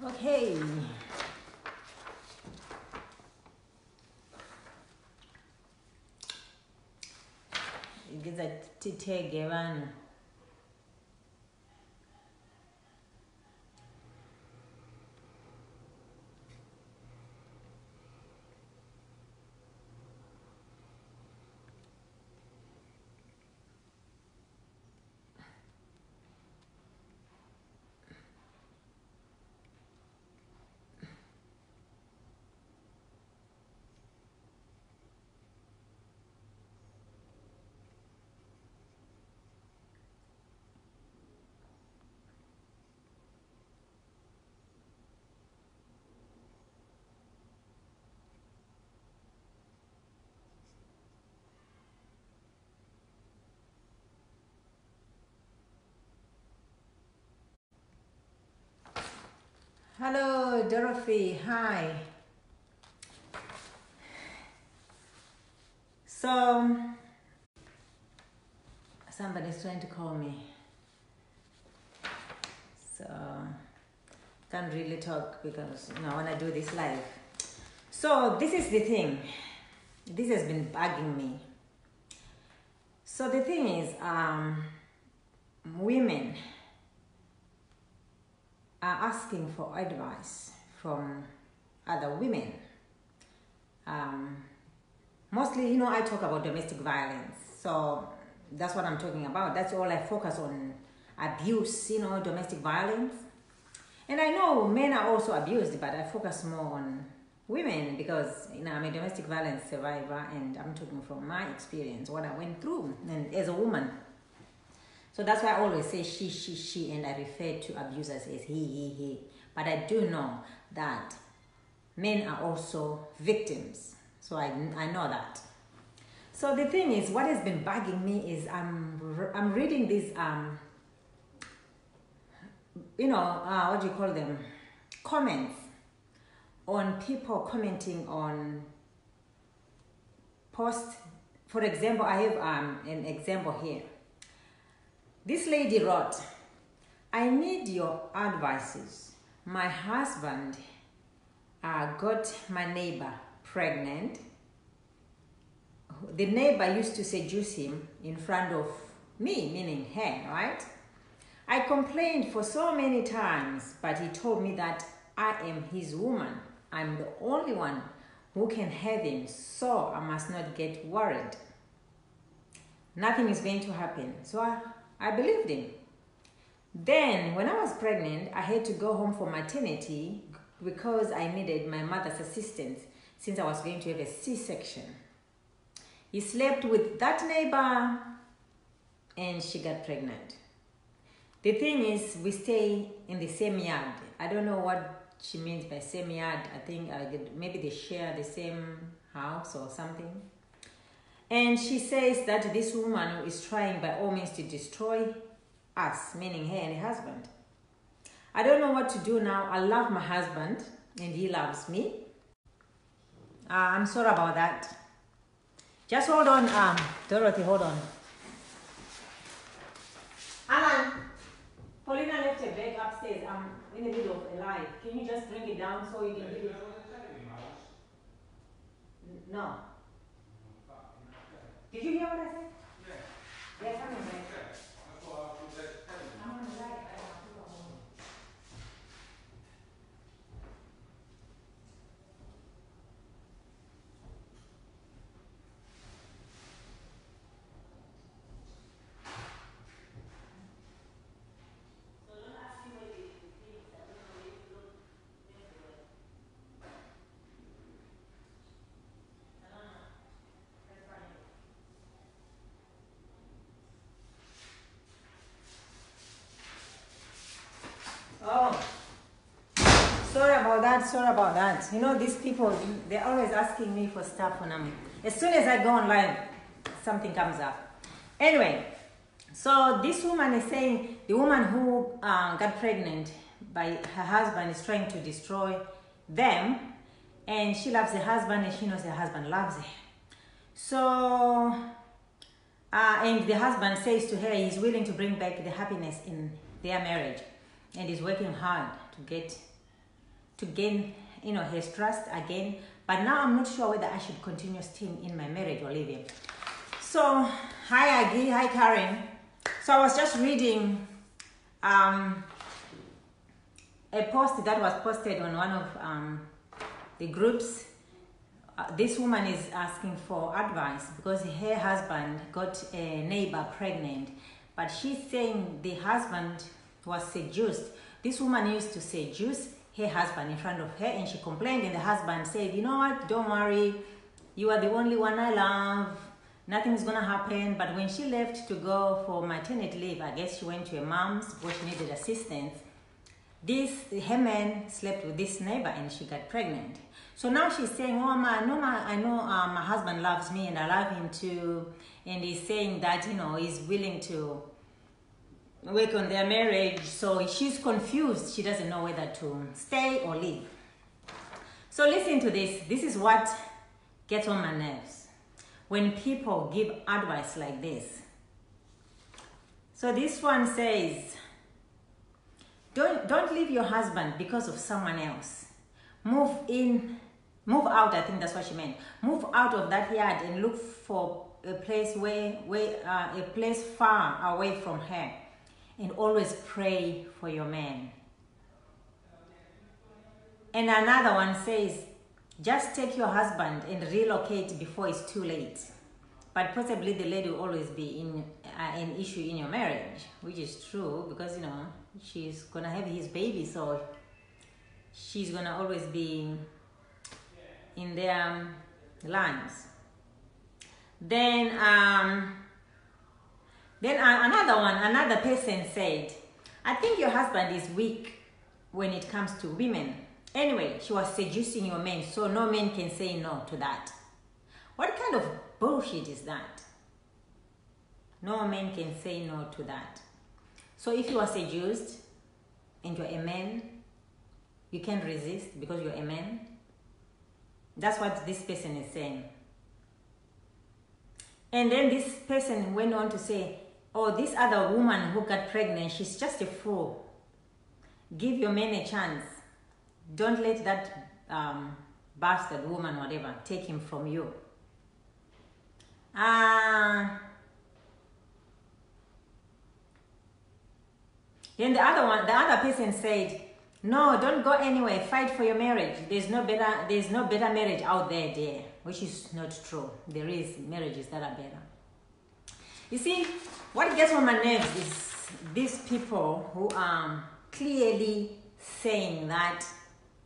Okay. Igiza titege bana. Hello, Dorothy. Hi. So, somebody's trying to call me. So, can't really talk because I want to do this live. So, this is the thing. This has been bugging me. So, the thing is, women are asking for advice from other women. Mostly, I talk about domestic violence. So that's what I'm talking about. That's all I focus on. Abuse, domestic violence. And I know men are also abused, but I focus more on women because, I'm a domestic violence survivor and I'm talking from my experience, what I went through and as a woman. So that's why I always say she, and I refer to abusers as he. But I do know that men are also victims. So I know that. So the thing is, what has been bugging me is I'm reading these, what do you call them? Comments on people commenting on posts. For example, I have an example here. This lady wrote, I need your advices. My husband got my neighbor pregnant. The neighbor used to seduce him in front of me, meaning her, right? I complained for so many times, but he told me that I am his woman. I'm the only one who can have him, so I must not get worried. Nothing is going to happen. So I believed him. Then, when I was pregnant, I had to go home for maternity because I needed my mother's assistance since I was going to have a C-section. He slept with that neighbor and she got pregnant. The thing is, we stay in the same yard. I don't know what she means by same yard. I think maybe they share the same house or something. And she says that this woman is trying by all means to destroy us, meaning her and her husband. I don't know what to do now. I love my husband and he loves me. I'm sorry about that. Just hold on, Dorothy, hold on. Alan, Paulina left a bag upstairs. I'm in the middle of a live. Can you just bring it down so you can give it? No. Did you hear what I said? Yeah. They're coming back. I'm on the live. I have to go home. Oh, sorry about that. These people, they're always asking me for stuff when as soon as I go online, something comes up. Anyway, so this woman is saying the woman who got pregnant by her husband is trying to destroy them, and she loves her husband and she knows her husband loves her. So, and the husband says to her he's willing to bring back the happiness in their marriage. And he's working hard to get to gain, his trust again. But now I'm not sure whether I should continue staying in my marriage or leave him. So, hi Aggie, hi Karen. So I was just reading a post that was posted on one of the groups. This woman is asking for advice because her husband got a neighbor pregnant, but she's saying the husband was seduced. This woman used to seduce her husband in front of her, and she complained, and the husband said, you know what, don't worry, you are the only one I love, nothing's gonna happen. But when she left to go for maternity leave, I guess she went to her mom's because she needed assistance. Her man slept with this neighbor and she got pregnant. So now she's saying, oh, I know my husband loves me and I love him too. And he's saying that, he's willing to work on their marriage. So she's confused. She doesn't know whether to stay or leave. So listen to this. This is what gets on my nerves when people give advice like this. So this one says, don't leave your husband because of someone else. Move out, I think that's what she meant. Move out of that yard and look for a place a place far away from her. And always pray for your man. And another one says, just take your husband and relocate before it's too late. But possibly the lady will always be in an issue in your marriage, which is true because, she's going to have his baby. So she's going to always be in their lives. Then another person said, I think your husband is weak when it comes to women. Anyway, she was seducing your man, so no man can say no to that. What kind of bullshit is that? No man can say no to that. So if you are seduced and you're a man, you can't resist because you're a man. That's what this person is saying. And then this person went on to say, oh, this other woman who got pregnant, she's just a fool. Give your man a chance. Don't let that bastard woman, whatever, take him from you. Then the other person said, no, don't go anywhere. Fight for your marriage. There's no better marriage out there, dear. Which is not true. There is marriages that are better. You see, what gets on my nerves is these people who are clearly saying that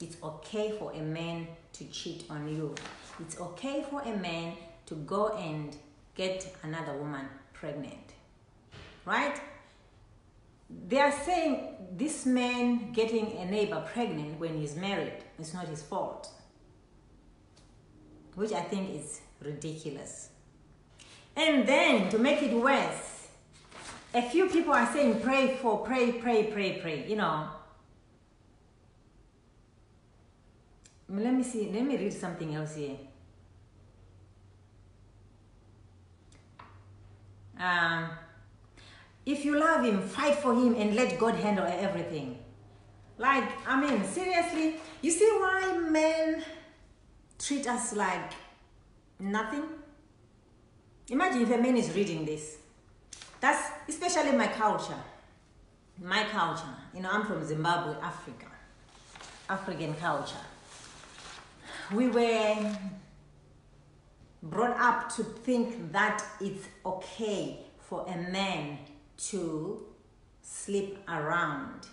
it's okay for a man to cheat on you. It's okay for a man to go and get another woman pregnant. Right? They are saying this man getting a neighbor pregnant when he's married is not his fault. Which I think is ridiculous. And then, to make it worse, a few people are saying pray. Let me read something else here. If you love him, fight for him and let God handle everything. Seriously, you see why men treat us like nothing? Imagine if a man is reading this. That's especially my culture. I'm from Zimbabwe, Africa. African culture. We were brought up to think that it's okay for a man to sleep around.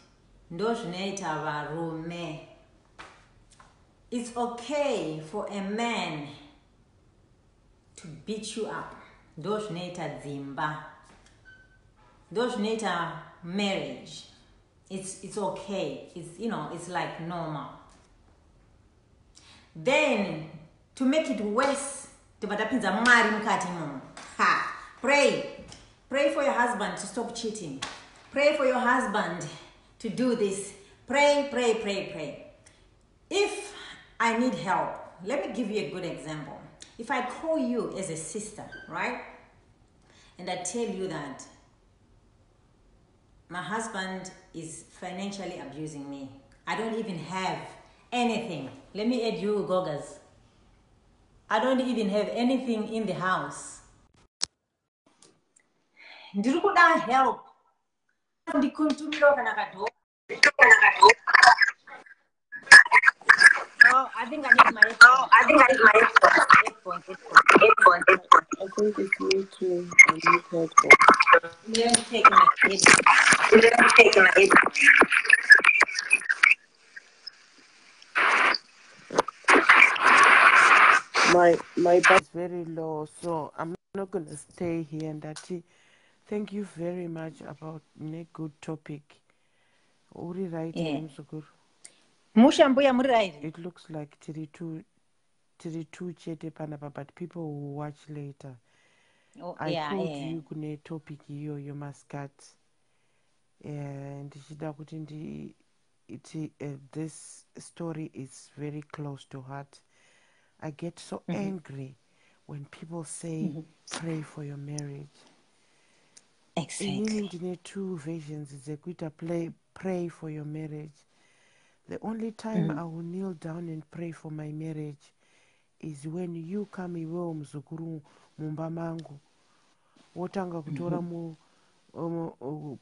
It's okay for a man to beat you up. Marriage. It's okay. It's like normal. Then, to make it worse, pray. Pray for your husband to stop cheating. Pray for your husband to do this. Pray. If I need help, let me give you a good example. If I call you as a sister, right? And I tell you that my husband is financially abusing me. I don't even have anything. Let me add you, Gogas. I don't even have anything in the house. Ndiri kuda help. Ndikuntumira kana kadho. Oh, I think I need my headphones. I think it's me too. I need headphones. Let me take my headphones. My bar is very low, so I'm not gonna stay here. And thank you very much about a good topic. Uri right, Yeah. Msukuru? Mushambuya muri right. It looks like 32 chete panapa, but people will watch later. Oh, I yeah, called yeah. you kune topic you must cut. And this story is very close to heart. I get so angry when people say pray for your marriage. Exactly. In two versions, it's a good pray for your marriage. The only time I will kneel down and pray for my marriage is when you come iwewo muzukuru mumba mangu wotanga kutora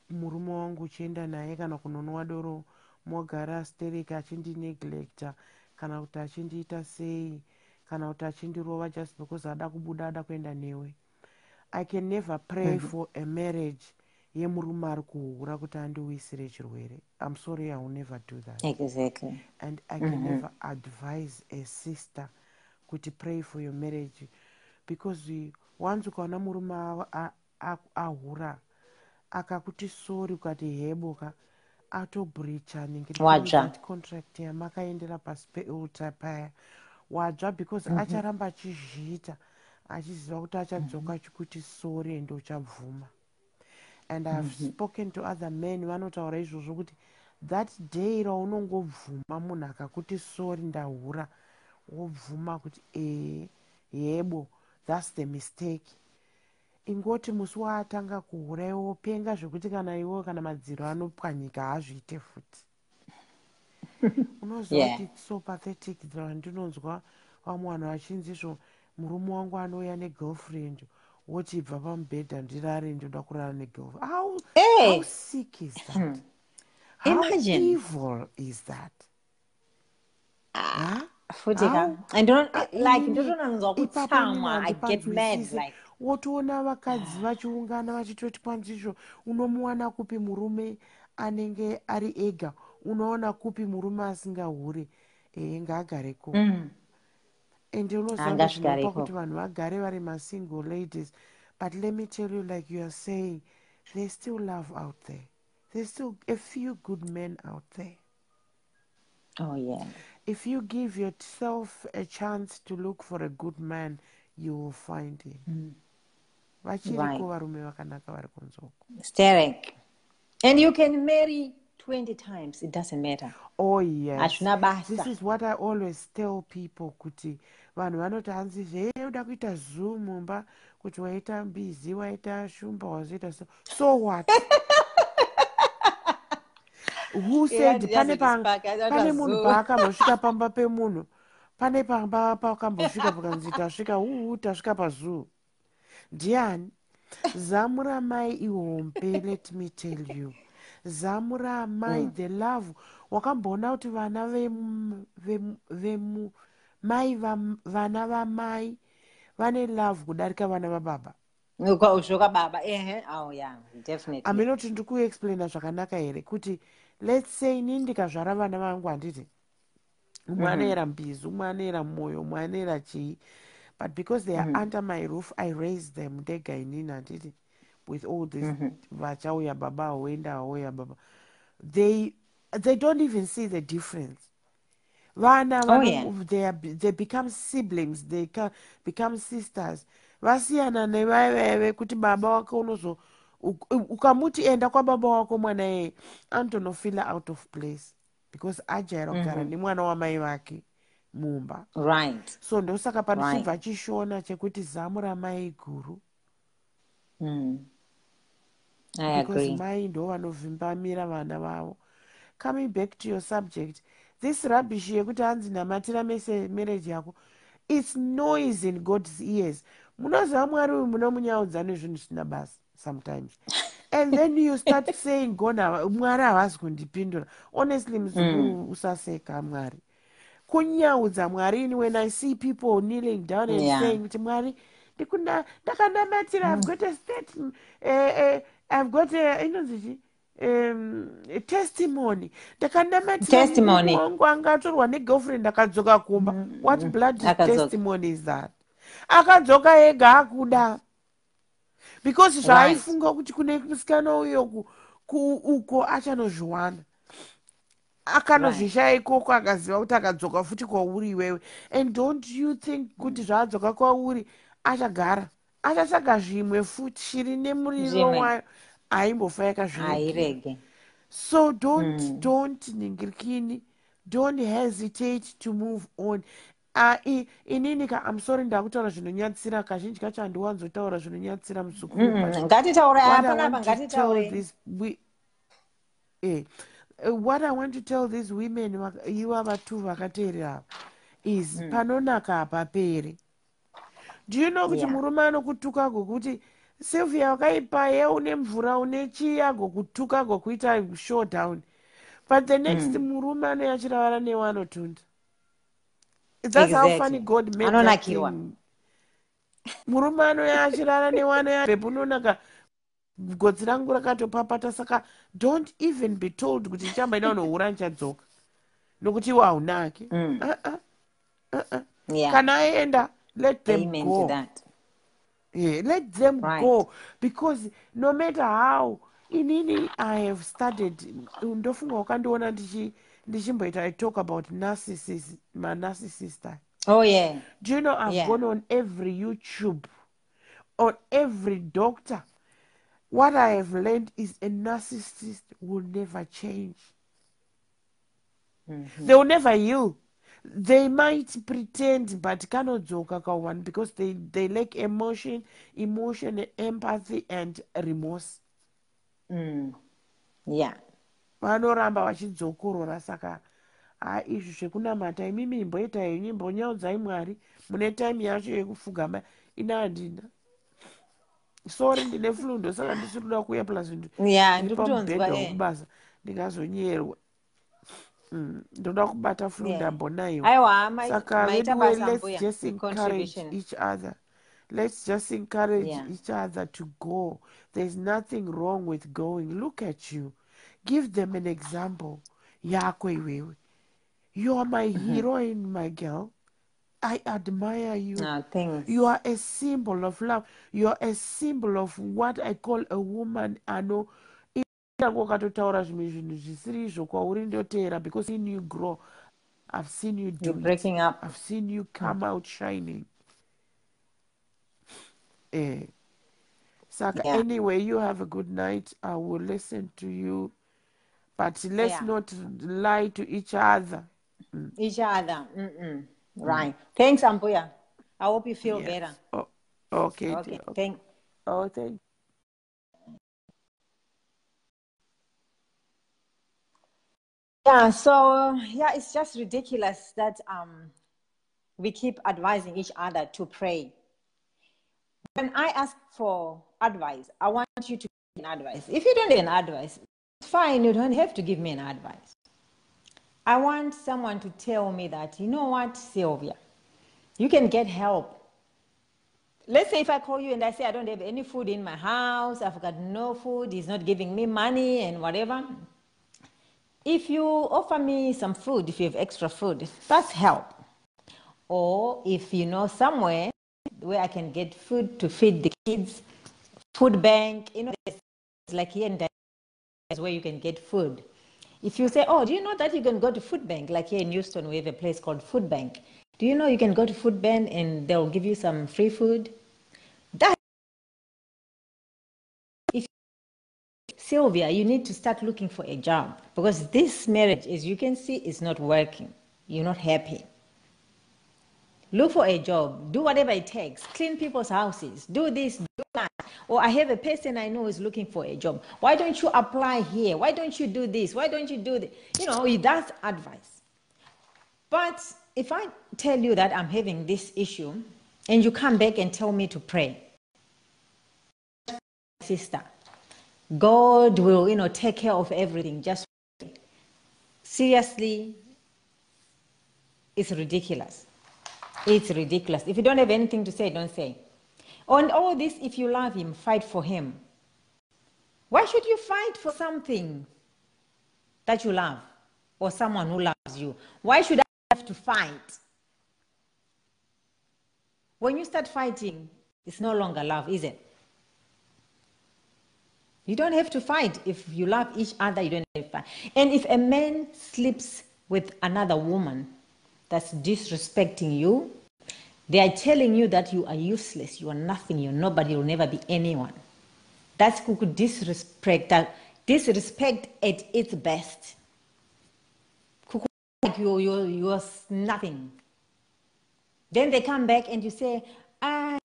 murume wangu uchienda naye kana kunonwa doro mogara astereka achindineglecta kana kuti achindiita sei kana kuti achindirova just because ada kubuda ada kuenda newe. I can never pray for a marriage yemurume ari kuhura kuti andiwisire chirwere. I'm sorry, I will never do that. Exactly. And I can never advise a sister kuti pray for your marriage, because once ukaona murume ahura akakuti sori ukati heboka atobreacha ningiri that contract yamakaendera pasi pealtar paya wadzva, because acharamba achizviita achiziva kuti achadzoka chikuti sori ende uchabvuma. And I've spoken to other men vanotaura izvozvo kuti that day raunongobvuma munhu akakuti sori ndahura wobvuma kuti yebo, that's the mistake. Ingoti musi waatanga kuhura iwe wopenga zvekuti kana iwewo kana madziro anopwanyika haazviite futi. Unoziva kuti it's so pathetic ndinonzwa vamwe vanhu vachinzizvo murume wangu anouya negirlfriend woti ibva pamubhedha ndirare ndoda kurara negirlfriend. How sick is that? How evil is that? Wotoona vakadzi vachiungana vachitoti kwanzizvo unomuwana kupi murume anenge ari ega, unoona kupi murume asingahure. Ngaagareko. Ende unoziva zvinopa kuti vanhu vagare vari masingle ladies. But let me tell you, like you are saying, there's still love out there. There's still a few good men out there. Oh, yeah. If you give yourself a chance to look for a good man, you will find him. Vachiriko varume vakanaka vari kunzoko. Sterek. And you can marry 20 times. It doesn't matter. Oh, yes. This is what I always tell people, kuti vanhu vanoti hanzi uda kuita zoom mumba kuti waita mbizi waita shumba wazoita so what? Who said pane munhu paakambosvika pamba pemunhu, pane pamba pakambosvika pakanzi tasvika tasvika pazoo. Ndiani? Zamura mai ihombe, let me tell you. Zamura mai the love. Wakamboona kuti vana vana vamai vane love kudarika vana vababa. Oh, yeah, definitely. Aminoti ndikuexplaina zvakanaka here kuti let's say ini ndikazvara vana vangu handiti umwe anoera mbizi, umwe anoera mwoyo, umwe anoera chii, but because they are under my roof I raise them ndega inini handiti with all this vachauya baba hauenda hauya baba, they don't even see the difference. Vana they become siblings, they become sisters. Vasiyana nevaive kuti baba wako unozo ukamuti enda kwababa wako mwana yeye anotonofila out of place because ajaira kugara nemwana wamai vake mumba. Right. So ndosaka panochibva chishona chekuti zamu ramai guru. I because agree. mai ndo vanovhimbamira vana vavo. Coming back to your subject, this rubbish yekuti hanzi namatira marriage yako, it's noise in God's ears. Munoziva Mwari uyu munomunyaudza nezvinhu zvisina basa sometimes. And then you start saying, Mwari havasi kundipindura. Honestly, muzukuru usaseka Mwari. Kunyaudza Mwari, when I see people kneeling down and saying to Mwari, I've got a statement, I've got a testimony. Testimony. What blood testimony is that? Akadzoka ega akuda. Because zvaifunga kuti kune musikana uyo uko achanozviwana. Akanozvishaya ikoko akaziva kuti akadzoka futi kwauri iwewe. And don't you think kuti zvaadzoka kwauri achagara? Achatsvaga zvimwe futi, shiri nemuriro wayo aimbofa yakazvirega. So don't ningirikini, don't hesitate to move on. Ininika, I'm sorry ndakutaura zvinonyatsira, kazhinji kacho handiwanzotaura zvinonyatsira muzukuru. What I want to tell these women, iva vatu vakateerera, is panonaka hapaperi. Do you know kuti murume anokutuka gokuti Sylvia wakaipa ye une mvura une chiya gokutuka gokuita showdown, but the next murume anoyachiravara newe anotunda. That's how funny God made that thing. Murume anoyachirara newe anoyarepunonaka godzi rangu rakatopapata. Saka don't even be told kuti chamba ina unohura nchadzoka nokuti iwe haunake. Kana aenda, let them go. Let them go, because no matter how inini I have studied, ndofunga wakandiona ndichimboita I talk about narcissism, my narcissist. Oh yeah. Do you know I've gone on every YouTube, on every doctor. What I have learned is a narcissist will never change. They will never heal. They might pretend, but cannot joke one because they lack emotion, empathy, and remorse. Yeah. Vanoramba vachidzokorora. Saka izvi zvekunamata imimi imboita henyu, imbonyaudzai Mwari mune time yacho yekufugama. Ina handina. Sorry, ndine flundo saka ndisiri kuda kuuya plus ndiri pamubhedha wokubasa ndingazonyerwa. Ndoda kubata flunda mbonaiwa. Saka anyway, let's just encourage each other. Let's just encourage each other to go. There's nothing wrong with going. Look at you. Give them an example. Yako iwewe. You are my heroine, my girl. I admire you. Thanks. You are a symbol of love. You are a symbol of what I call a woman. Ano. Because I've seen you grow, I've seen you do. You're breaking up. I've seen you come out shining. Saka, anyway, you have a good night. I will listen to you, but let's not lie to each other. Each other. Right. Thanks, Ampuya. I hope you feel better. Okay. Thank you. Yeah, so it's just ridiculous that we keep advising each other to pray. When I ask for advice, I want you to give me an advice. If you don't need an advice, it's fine, you don't have to give me an advice. I want someone to tell me that, you know what, Sylvia, you can get help. Let's say if I call you and I say I don't have any food in my house, I've got no food, he's not giving me money and whatever. If you offer me some food, if you have extra food, that's help. Or if you know somewhere where I can get food to feed the kids, food bank, there's like here in Dallas where you can get food. If you say, oh, do you know that you can go to food bank? Like here in Houston, we have a place called food bank. Do you know you can go to food bank and they'll give you some free food? Sylvia, you need to start looking for a job because this marriage, as you can see, is not working. You're not happy. Look for a job. Do whatever it takes. Clean people's houses. Do this, do that. Or I have a person I know is looking for a job. Why don't you apply here? Why don't you do this? Why don't you do that? That's advice. But if I tell you that I'm having this issue and you come back and tell me to pray, sister, God will, take care of everything. Just seriously, it's ridiculous. It's ridiculous. If you don't have anything to say, don't say. On all this, if you love him, fight for him. Why should you fight for something that you love or someone who loves you? Why should I have to fight? When you start fighting, it's no longer love, is it? You don't have to fight. If you love each other, you don't have to fight. And if a man sleeps with another woman that's disrespecting you, they are telling you that you are useless, you are nothing, you're nobody, you'll never be anyone. That's disrespect, disrespect at its best. Like you're nothing. Then they come back and you say, I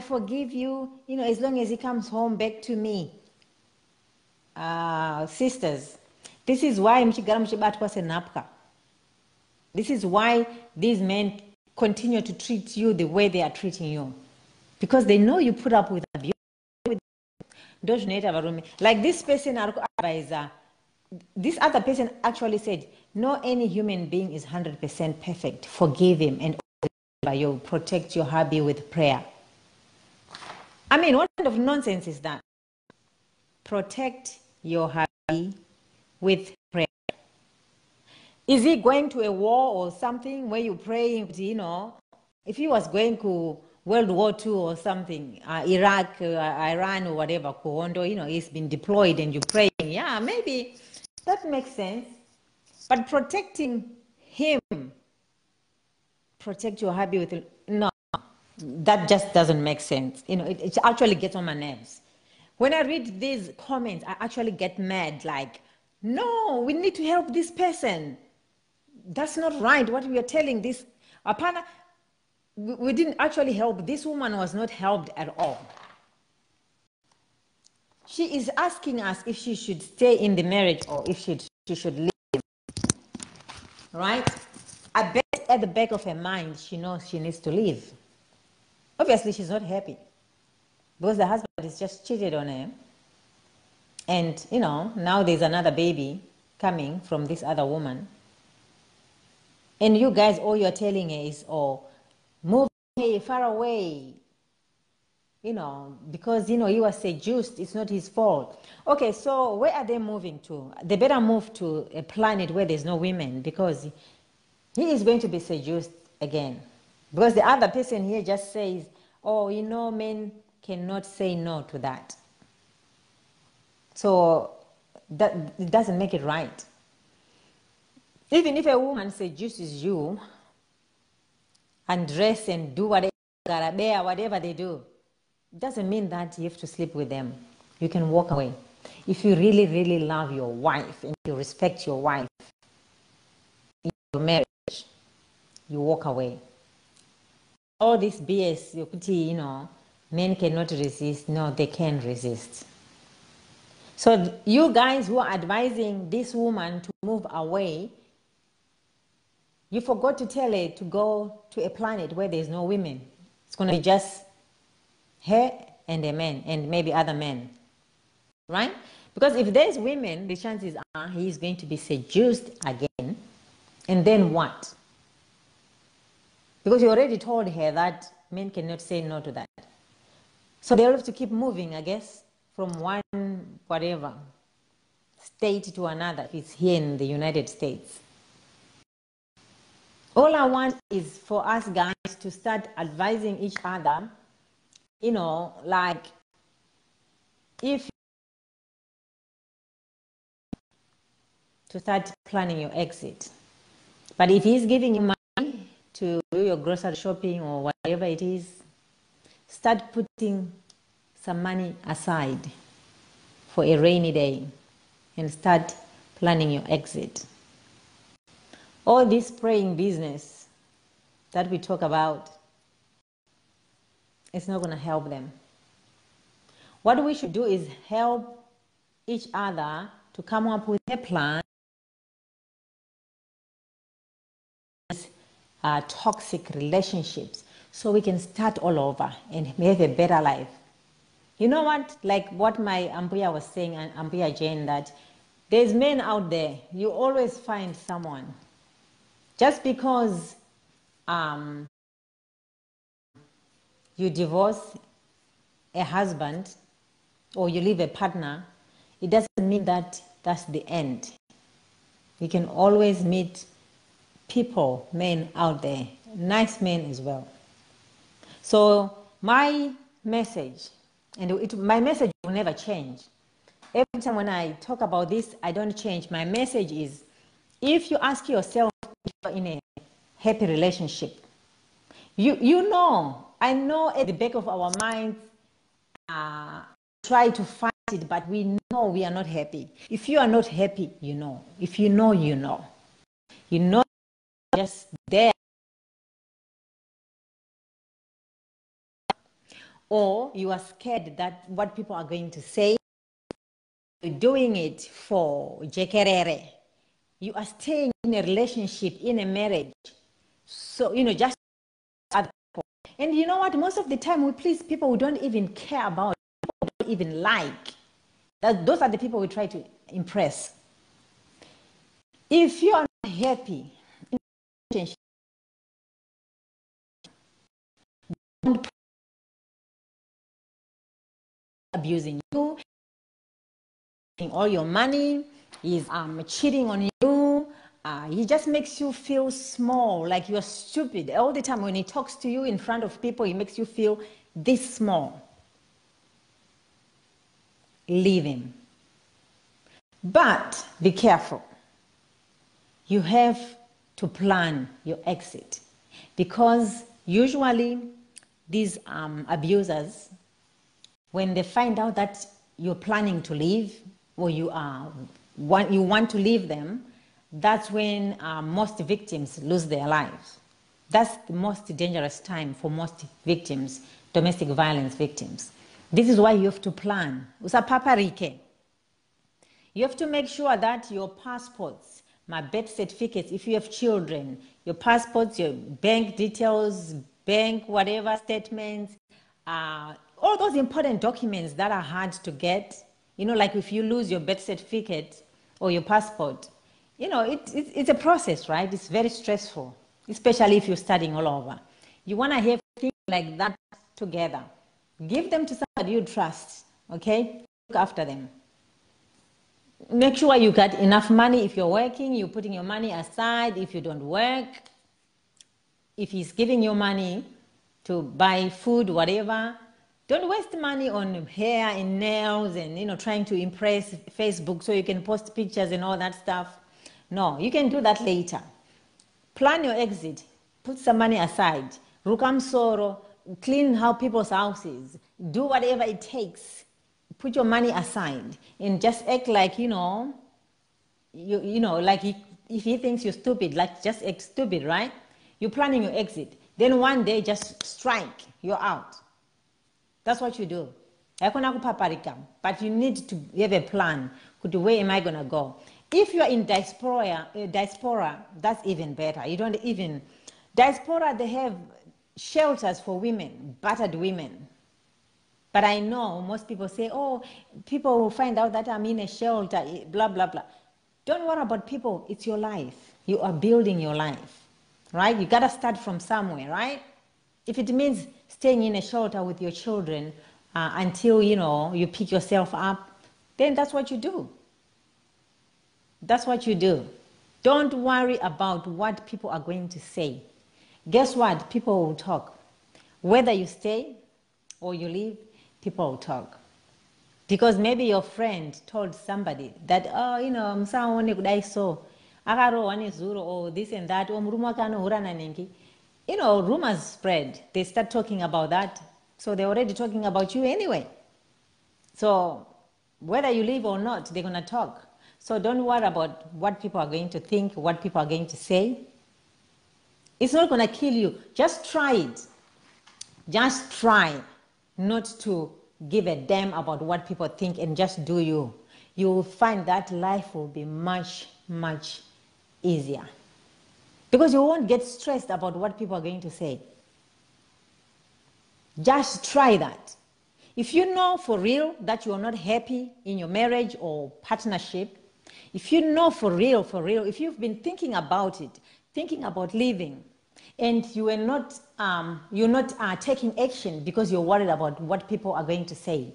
forgive you, as long as he comes home back to me. Sisters, this is why this is why these men continue to treat you the way they are treating you, because they know you put up with abuse. Like this person, this other person actually said, no any human being is 100% perfect. Forgive him and you protect your hubby with prayer. I mean, what kind of nonsense is that? Protect your hubby with prayer. Is he going to a war or something where you praying, if he was going to World War II or something, Iraq, Iran or whatever, he's been deployed and you're praying, yeah, maybe that makes sense. But protecting him, protect your hubby with, no, that just doesn't make sense. It actually gets on my nerves. When I read these comments, I actually get mad, like, no, we need to help this person. That's not right, what we are telling this. Apana, we didn't actually help. This woman was not helped at all. She is asking us if she should stay in the marriage or if she should leave. Right? I bet at the back of her mind, she knows she needs to leave. Obviously, she's not happy because the husband has just cheated on her. And, now there's another baby coming from this other woman. And you guys, all you're telling her is, move far away. Because, he was seduced. It's not his fault. Okay, so where are they moving to? They better move to a planet where there's no women, because he is going to be seduced again. Because the other person here just says, men cannot say no to that. So that it doesn't make it right. Even if a woman seduces you and dress and do whatever they do, it doesn't mean that you have to sleep with them. You can walk away. If you really, really love your wife and you respect your wife in your marriage, you walk away. All this BS, men cannot resist. No, they can resist. So you guys who are advising this woman to move away, you forgot to tell her to go to a planet where there's no women. It's going to be just her and a man and maybe other men. Right? Because if there's women, the chances are he's going to be seduced again. And then what? Because you already told her that men cannot say no to that. So they'll have to keep moving, I guess, from one whatever state to another if it's here in the United States. All I want is for us guys to start advising each other, like if to start planning your exit. But if he's giving you money to do your grocery shopping or whatever it is, start putting some money aside for a rainy day and start planning your exit. All this praying business that we talk about, it's not going to help them. What we should do is help each other to come up with a plan toxic relationships so we can start all over and have a better life. You know what? Like what my Ambuya was saying, and Ambuya Jane, that there's men out there, you always find someone. Just because you divorce a husband or you leave a partner, it doesn't mean that that's the end. You can always meet people, men out there, nice men as well. So my message, and my message will never change. Every time when I talk about this, I don't change. My message is, if you ask yourself if you're in a happy relationship, you know, I know at the back of our minds, try to fight it, but we know we are not happy. If you are not happy, you know. If you know, you know. You know, just there. Or you are scared that what people are going to say. You're doing it for jekerere. You are staying in a relationship, in a marriage. So, just other people. And you know what? Most of the time we please people we don't even care about, don't even like. Those are the people we try to impress. If you are not happy in a relationship, don't abusing you, all your money, he's cheating on you. He just makes you feel small, like you're stupid. All the time when he talks to you in front of people, he makes you feel this small. Leave him. But be careful. You have to plan your exit, because usually these abusers, when they find out that you're planning to leave or you want to leave them, that's when most victims lose their lives. That's the most dangerous time for most victims, domestic violence victims. This is why you have to plan. Usapaparike. You have to make sure that your passports, my birth certificates, if you have children, your passports, your bank details, bank whatever statements, all those important documents that are hard to get, like if you lose your birth certificate or your passport, it's a process, right? It's very stressful, especially if you're studying all over. You want to have things like that together. Give them to somebody you trust, okay? Look after them. Make sure you got enough money. If you're working, you're putting your money aside. If you don't work, if he's giving you money to buy food, whatever, don't waste money on hair and nails and, trying to impress Facebook so you can post pictures and all that stuff. No, you can do that later. Plan your exit. Put some money aside. Rukam soro. Clean how people's houses. Do whatever it takes. Put your money aside and just act like, like if he thinks you're stupid, like just act stupid, right? You're planning your exit. Then one day just strike, you're out. That's what you do. But you need to have a plan. Where am I going to go? If you're in diaspora, that's even better. Diaspora, they have shelters for women, battered women. But I know most people say, oh, people will find out that I'm in a shelter, blah, blah, blah. Don't worry about people. It's your life. You are building your life, right? You got to start from somewhere, right? If it means staying in a shelter with your children until, you pick yourself up, then that's what you do. That's what you do. Don't worry about what people are going to say. Guess what? People will talk. Whether you stay or you leave, people will talk. Because maybe your friend told somebody that, msaone kudai so, akarowane zuro, or this and that, rumors spread. They start talking about that. So they're already talking about you anyway. So whether you leave or not, they're going to talk. So don't worry about what people are going to think, what people are going to say. It's not going to kill you. Just try it. Just try not to give a damn about what people think and just do you. You will find that life will be much, much easier. because you won't get stressed about what people are going to say. Just try that. If you know for real that you are not happy in your marriage or partnership, if you know for real, if you've been thinking about it, thinking about leaving, and you're not taking action because you're worried about what people are going to say,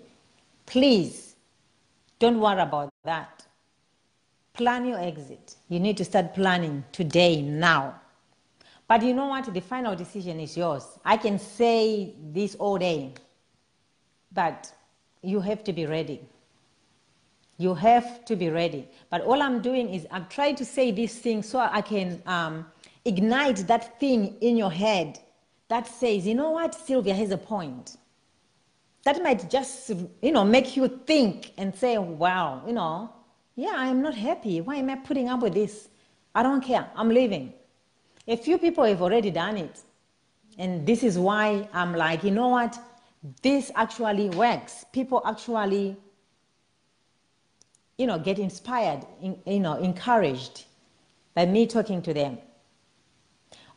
please don't worry about that. Plan your exit. You need to start planning today, now. But you know what? The final decision is yours. I can say this all day, but you have to be ready. You have to be ready. But all I'm doing is I'm trying to say these things so I can ignite that thing in your head that says, you know what, Sylvia has a point. That might just, make you think and say, wow, yeah, I'm not happy. Why am I putting up with this? I don't care. I'm leaving. A few people have already done it. And this is why I'm like, you know what? This actually works. People actually, get inspired, encouraged by me talking to them.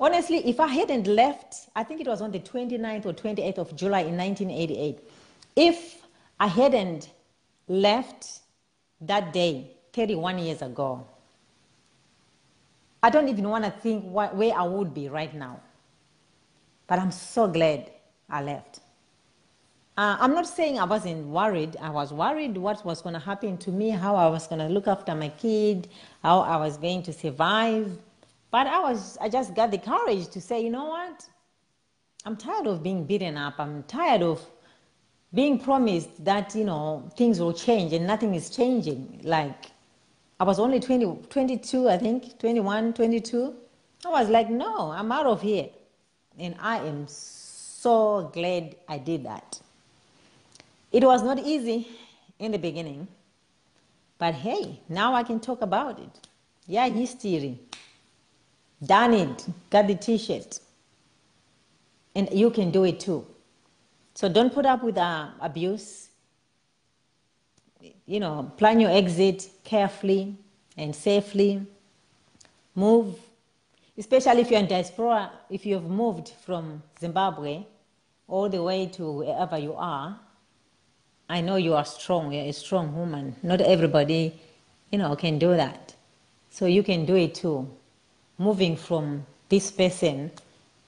Honestly, if I hadn't left, I think it was on the 29th or 28th of July in 1988. If I hadn't left that day, 31 years ago, I don't even want to think where I would be right now. But I'm so glad I left. I'm not saying I wasn't worried. I was worried what was going to happen to me, how I was going to look after my kid, how I was going to survive. But I just got the courage to say, you know what? I'm tired of being beaten up. I'm tired of being promised that, things will change and nothing is changing. Like, I was only 22, I think, 21, 22. I was like, no, I'm out of here. And I am so glad I did that. It was not easy in the beginning, but hey, now I can talk about it. Yeah, history. Done it, got the t-shirt. And you can do it too. So don't put up with abuse. Plan your exit carefully and safely. Move, especially if you're in diaspora, if you've moved from Zimbabwe all the way to wherever you are. I know you are strong, you're a strong woman. Not everybody, can do that. So you can do it too. Moving from this person,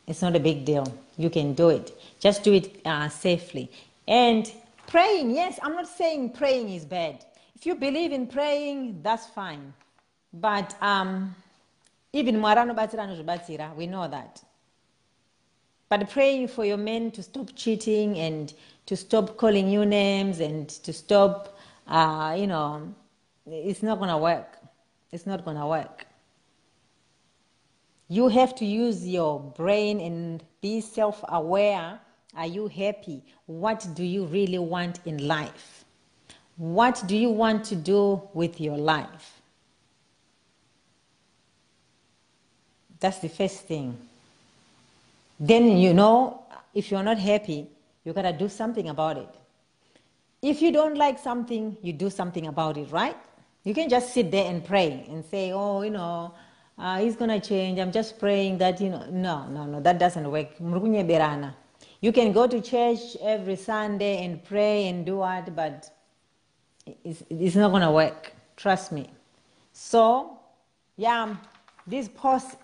it's not a big deal. You can do it. Just do it safely. And praying, yes, I'm not saying praying is bad. If you believe in praying, that's fine. But even Mwarano Batirano Batira, we know that. But praying for your men to stop cheating and to stop calling you names and to stop, it's not going to work. It's not going to work. You have to use your brain and be self-aware. Are you happy? What do you really want in life? What do you want to do with your life? That's the first thing. Then, if you're not happy, you got to do something about it. If you don't like something, you do something about it, right? You can just sit there and pray and say, oh, he's going to change. I'm just praying that, no, that doesn't work. You can go to church every Sunday and pray and do what, but it's not going to work. Trust me. So, yeah, these posts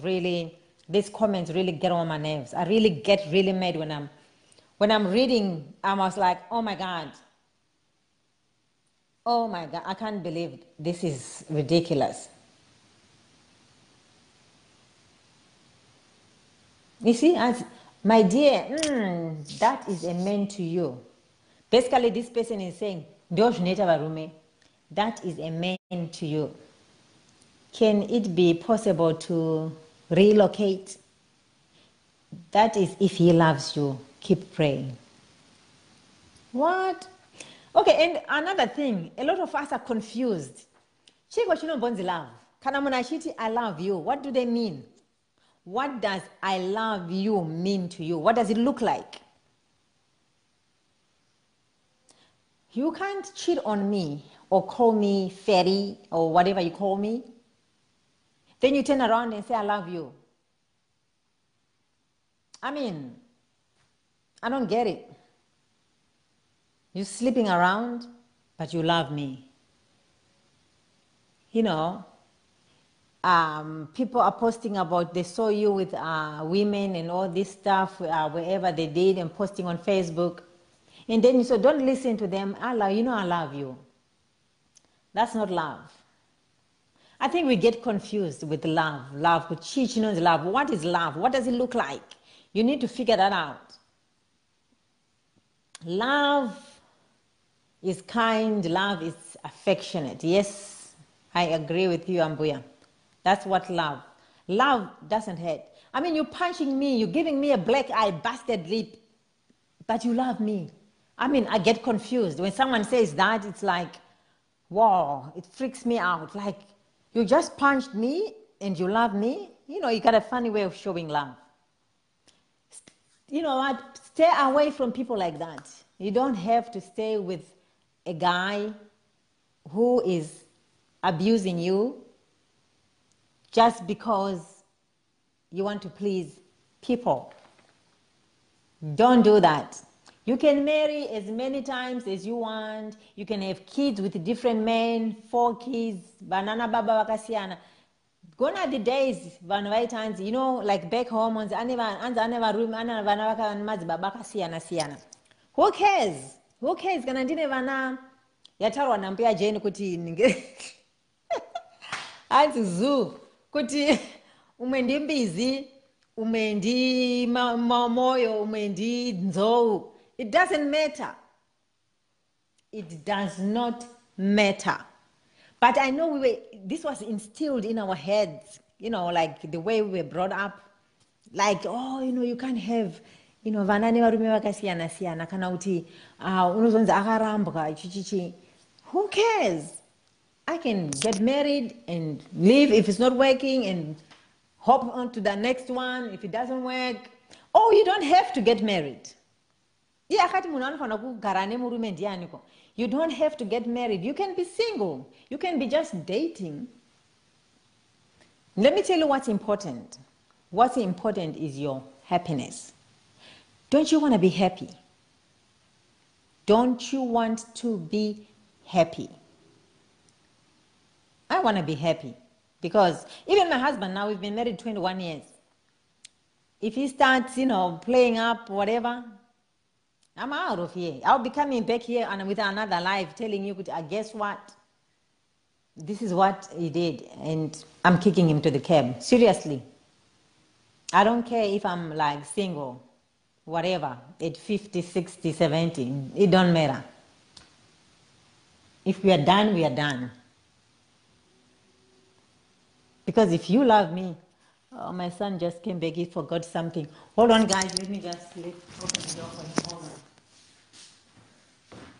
really, these comments really get on my nerves. I really get really mad when I'm reading. I was like, oh my God, I can't believe this is ridiculous. You see, my dear, that is a man to you. Basically, this person is saying, that is a man to you. Can it be possible to relocate? That is if he loves you. Keep praying. What? Okay, and another thing, a lot of us are confused. Chiko chinobonzi love. Kana munhu achiti I love you, what do they mean? What does I love you mean to you? What does it look like? You can't cheat on me or call me fatty or whatever you call me Then you turn around and say, I love you. I mean, I don't get it. You're sleeping around, but you love me. You know, people are posting about they saw you with women and all this stuff, wherever they did, and posting on Facebook. And then you say, don't listen to them. I love you. That's not love. I think we get confused with love. Love, love. What is love? What does it look like? You need to figure that out. Love is kind. Love is affectionate. Yes, I agree with you, Ambuya. That's what love. Love doesn't hurt. I mean, you're punching me. You're giving me a black eye, busted lip. But you love me. I mean, I get confused. When someone says that, it's like, wow, it freaks me out. Like, you just punched me and you love me? You know, you got a funny way of showing love. You know what? Stay away from people like that. You don't have to stay with a guy who is abusing you just because you want to please people. Don't do that. You can marry as many times as you want. You can have kids with different men, 4 kids, banana baba wakasiana. Gone are the days, times, you know, like back home, who cares? Who cares? Kana ndine vana yatarwa nambuya Jane kuti anzi zoo kuti umwe ndimbizi, umwe ndi moyo, umwe ndi nzou. It doesn't matter. It does not matter. But I know this was instilled in our heads, you know, like the way we were brought up. Like, oh, you know, you can't have, you know, vanani varume vakasiyana siyana kana kuti unozonzi akarambwa chichichi. Who cares? I can get married and leave if it's not working and hop on to the next one if it doesn't work. Oh, you don't have to get married. You don't have to get married. You can be single. You can be just dating. Let me tell you what's important. What's important is your happiness. Don't you want to be happy? Don't you want to be happy? I want to be happy because even my husband now, we've been married 21 years. If he starts, you know, playing up, whatever, I'm out of here. I'll be coming back here and with another life telling you, guess what? This is what he did, and I'm kicking him to the curb. Seriously. I don't care if I'm like single, whatever, at 50, 60, 70. It don't matter. If we are done, we are done. Because if you love me, oh, my son just came back, he forgot something. Hold on, guys, let me just open the door for him. Hold on.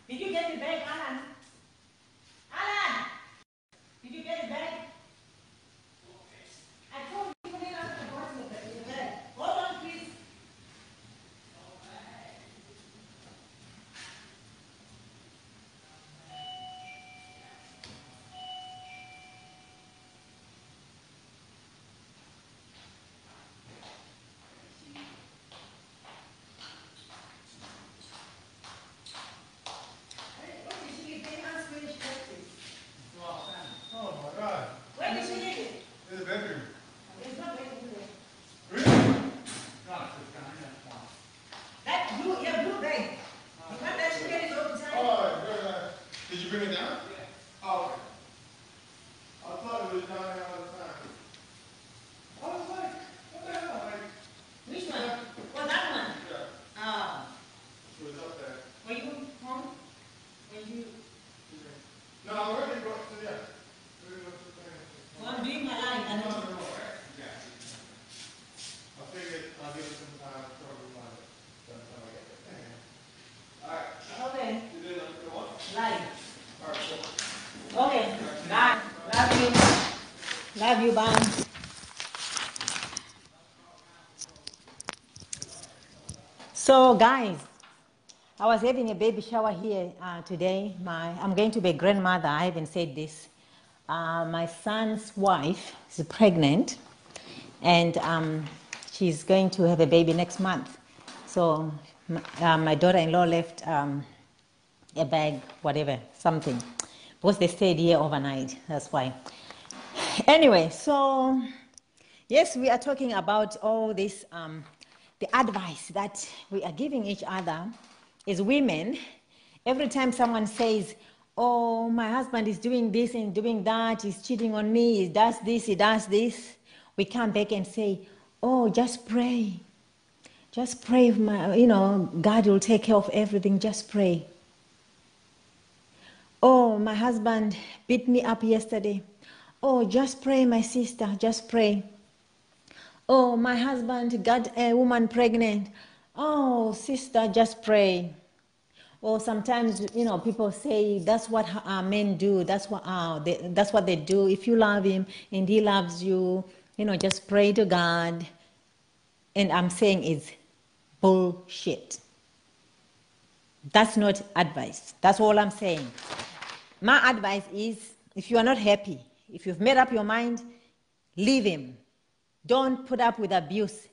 Did you get the bag, Alan? Alan! Did you get the bag? I told you to put it out the bottom of the bag. Hold on, please. Love you, bye. So, guys, I was having a baby shower here today. I'm going to be a grandmother. I haven't said this. my son's wife is pregnant, and she's going to have a baby next month. So my daughter-in-law left a bag, whatever, something, because they stayed here overnight. That's why. Anyway, so yes, we are talking about all this, the advice that we are giving each other as women. Every time someone says, oh, my husband is doing this and doing that, he's cheating on me, he does this, we come back and say, oh, just pray. Just pray, God will take care of everything, just pray. Oh, my husband beat me up yesterday. Oh, just pray, my sister, just pray. Oh, my husband got a woman pregnant. Oh, sister, just pray. Or sometimes, people say that's what men do. That's what they do. If you love him and he loves you, just pray to God. And I'm saying it's bullshit. That's not advice. That's all I'm saying. My advice is, if you are not happy, if you've made up your mind, leave him. Don't put up with abuse.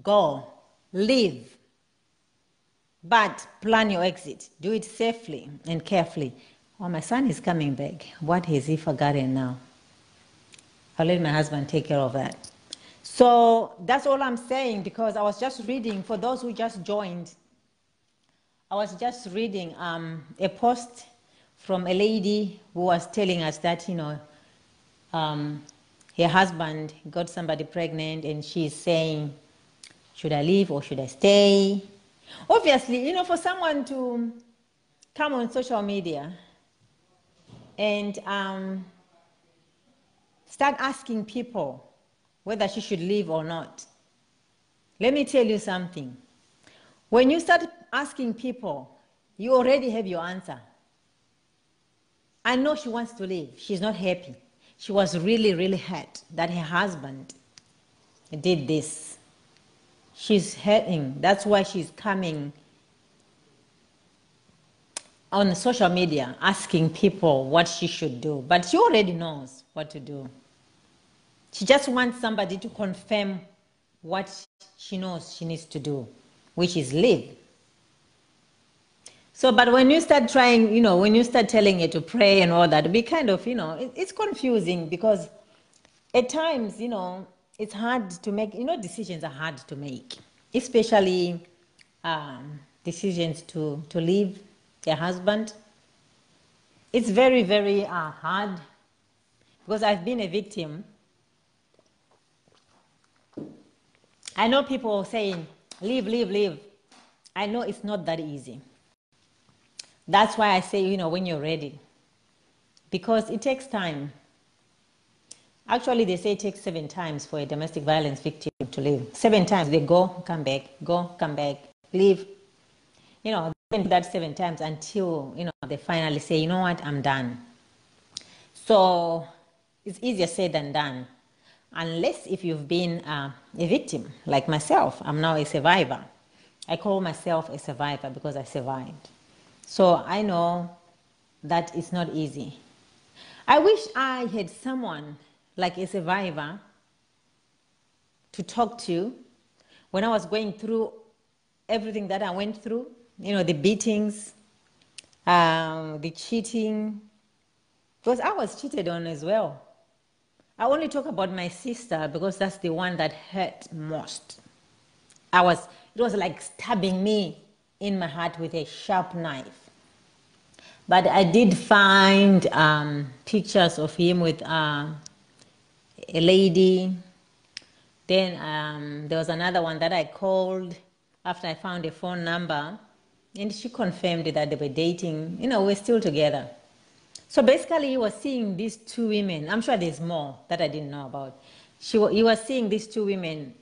Go. Leave. But plan your exit. Do it safely and carefully. Oh, my son is coming back. What has he forgotten now? I'll let my husband take care of that. So that's all I'm saying, because I was just reading, for those who just joined, I was just reading a post from a lady who was telling us that, her husband got somebody pregnant, and she's saying, should I leave or should I stay? Obviously, for someone to come on social media and start asking people whether she should leave or not, let me tell you something. When you start asking people, you already have your answer. I know she wants to leave. She's not happy. She was really, really hurt that her husband did this. She's hurting. That's why she's coming on social media asking people what she should do. But she already knows what to do. She just wants somebody to confirm what she knows she needs to do, which is leave. So, but when you start trying, when you start telling her to pray and all that, we kind of, it's confusing, because at times, it's hard to make, decisions are hard to make, especially decisions to leave their husband. It's very, very hard, because I've been a victim. I know people saying, leave, leave, leave. I know it's not that easy. That's why I say, when you're ready, because it takes time. Actually, they say it takes 7 times for a domestic violence victim to leave. 7 times. They go, come back, leave. They do that 7 times until, they finally say, you know what, I'm done. So it's easier said than done. Unless if you've been a victim, like myself. I'm now a survivor. I call myself a survivor because I survived. So I know that it's not easy. I wish I had someone like a survivor to talk to when I was going through everything that I went through, the beatings, the cheating, because I was cheated on as well. I only talk about my sister because that's the one that hurt most. It was like stabbing me in my heart with a sharp knife. But I did find pictures of him with a lady. Then there was another one that I called after I found a phone number, and she confirmed that they were dating. We're still together. So basically, he was seeing these 2 women. I'm sure there's more that I didn't know about. He was seeing these 2 women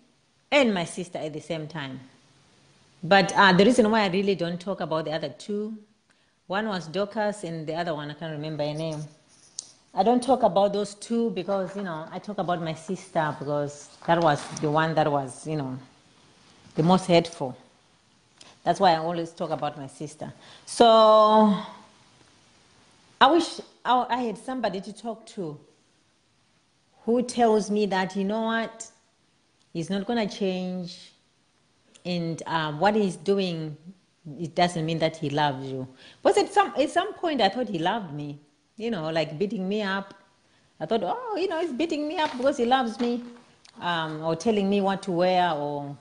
and my sister at the same time. But the reason why I really don't talk about the other 2, one was Dorcas and the other one, I can't remember her name. I don't talk about those 2 because, I talk about my sister because that was the one that was, the most hateful. That's why I always talk about my sister. So I wish I had somebody to talk to who tells me that, you know what, he's not going to change, and what he's doing, it doesn't mean that he loves you. But at some point, I thought he loved me, like beating me up. I thought, oh, he's beating me up because he loves me, or telling me what to wear, or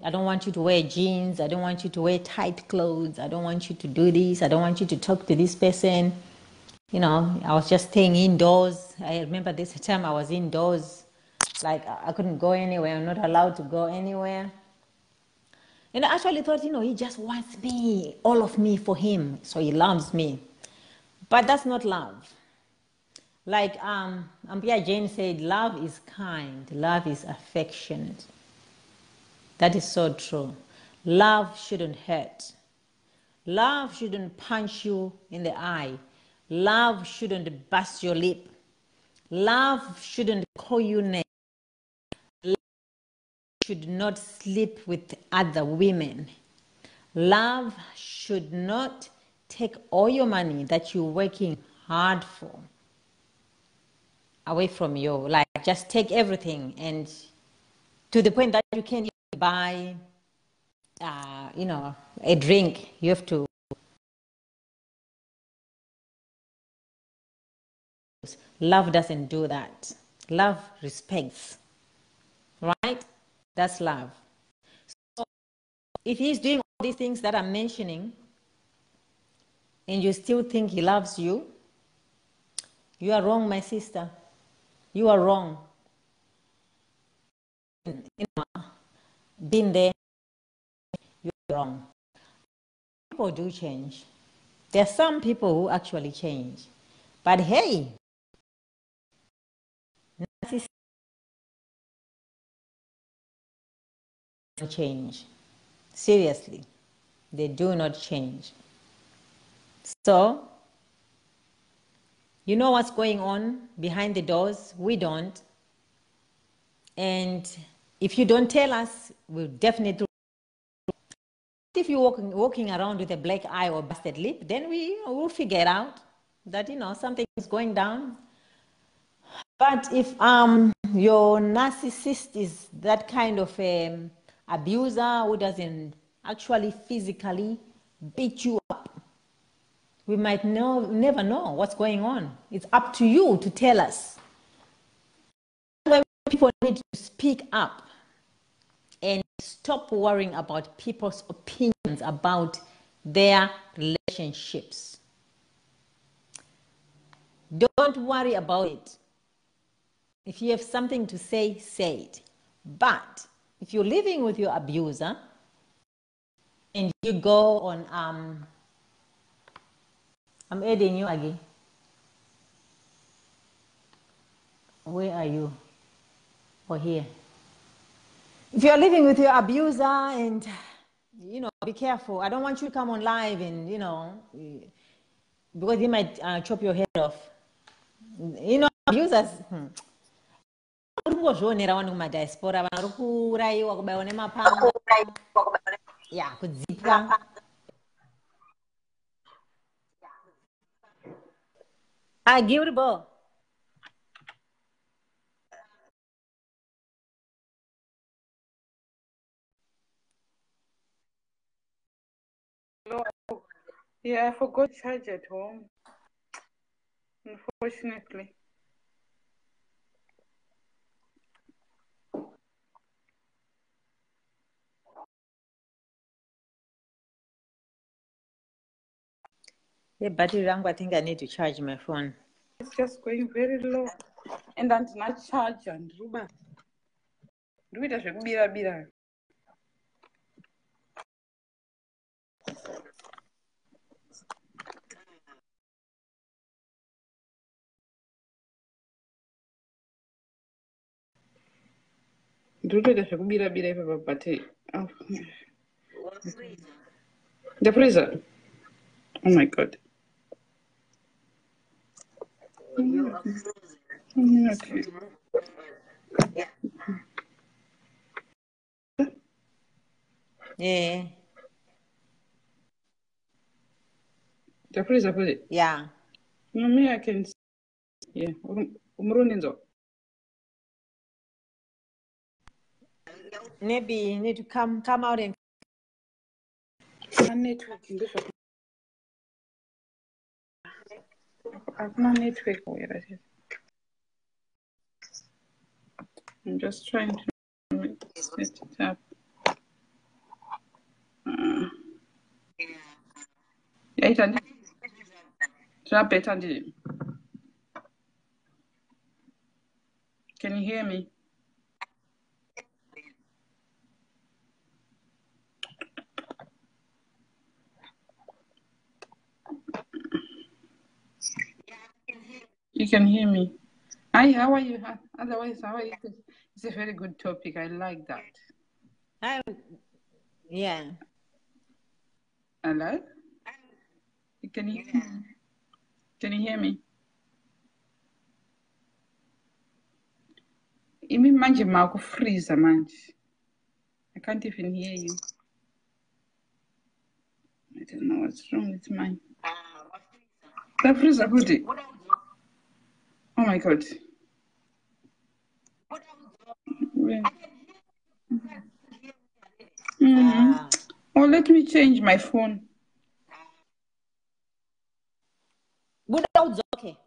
I don't want you to wear jeans. I don't want you to wear tight clothes. I don't want you to do this. I don't want you to talk to this person. I was just staying indoors. I remember this time I was indoors. Like I couldn't go anywhere. I'm not allowed to go anywhere. And I actually thought, he just wants me, all of me for him. So he loves me. But that's not love. Like Ampia Jane said, love is kind. Love is affectionate. That is so true. Love shouldn't hurt. Love shouldn't punch you in the eye. Love shouldn't bust your lip. Love shouldn't call you name. Love should not sleep with other women. Love should not take all your money that you're working hard for away from you. Like just take everything, and to the point that you can't even buy a drink. You have to. Love doesn't do that. Love respects, right? That's love. So if he's doing all these things that I'm mentioning, and you still think he loves you, you are wrong, my sister. You are wrong. Been there, you're wrong. People do change. There are some people who actually change. But hey, narcissists don't change. Seriously, they do not change. So, you know what's going on behind the doors? We don't. And if you don't tell us, we'll definitely. If you're walking around with a black eye or busted lip, then we'll figure it out that something is going down. But if your narcissist is that kind of abuser who doesn't actually physically beat you up, we might never know what's going on. It's up to you to tell us. That's why people need to speak up and stop worrying about people's opinions about their relationships. Don't worry about it. If you have something to say, say it. But if you're living with your abuser and you go on, I'm adding you again. Where are you? Or here? If you're living with your abuser and, be careful. I don't want you to come on live and, because he might chop your head off. Abusers. Uri kungozvionera vanhu kumadiaspora vanhu vari kuurayiwa kubayiwa nemapanga ya kudzipwa. Agi uri bo. Yeah, I forgot charge at home, unfortunately. Yeah, battery rangu, I think I need to charge my phone. It's just going very low. And andina charge and ruba. Ndikuita zvekubira-bira. Ndikutoita zvekubira-bira ipapa but the freezer. Oh my god. Okay. Yeah. The freezer, put it. Yeah. No, me, I can see. Yeah. Umruninzo. Maybe you need to come out and network akuna network where it is. I'm just trying to set it up. Yaita ndi zvapeta ndiri. Can you hear me? You can hear me. Hi, how are you? Otherwise, how are you? It's a very good topic. I like that. Yeah. Hello? Can you hear me? Can you hear me? Imi manje makufreeza manje. I can't even hear you. I don't know what's wrong with mine. The freezer kuti. Oh my god. Oh, let me change my phone. Okay.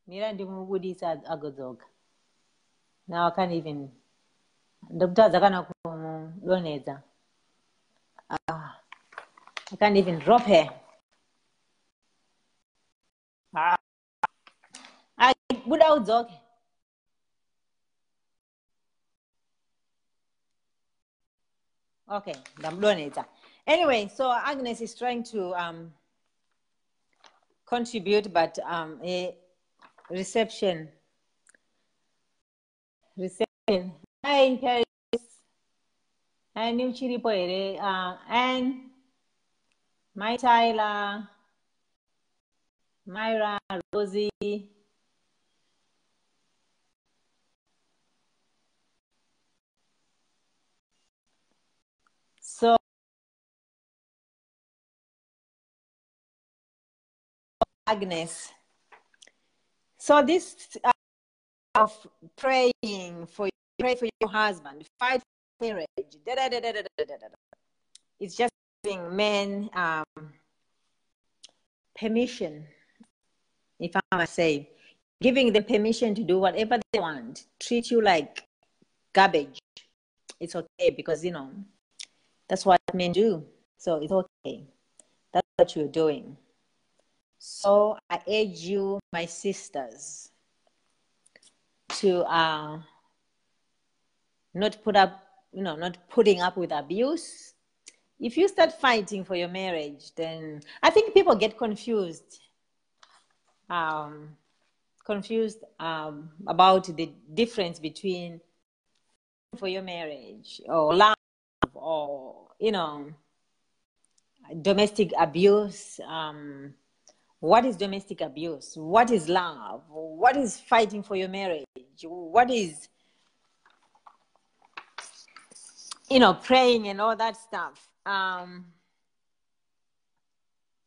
Mira ndimubudisa agodzoka. Now I can't even. Dr. Zakana Doneza. I can't even drop her. Buddha udzoke. Okay, ndamudonedza. Anyway, so Agnes is trying to contribute, but a reception. Hi, Paris. Hi, new chiripo ere. And my Tyler, Myra, Rosie. So Agnes. So this of praying for pray for your husband, fight for marriage. It's just giving men permission, if I must say, giving them permission to do whatever they want, treat you like garbage. It's okay because that's what men do. So it's okay. That's what you're doing. So I urge you, my sisters, to not putting up with abuse. If you start fighting for your marriage, then I think people get confused. About the difference between for your marriage or love or domestic abuse. What is domestic abuse? What is love? What is fighting for your marriage? What is praying and all that stuff?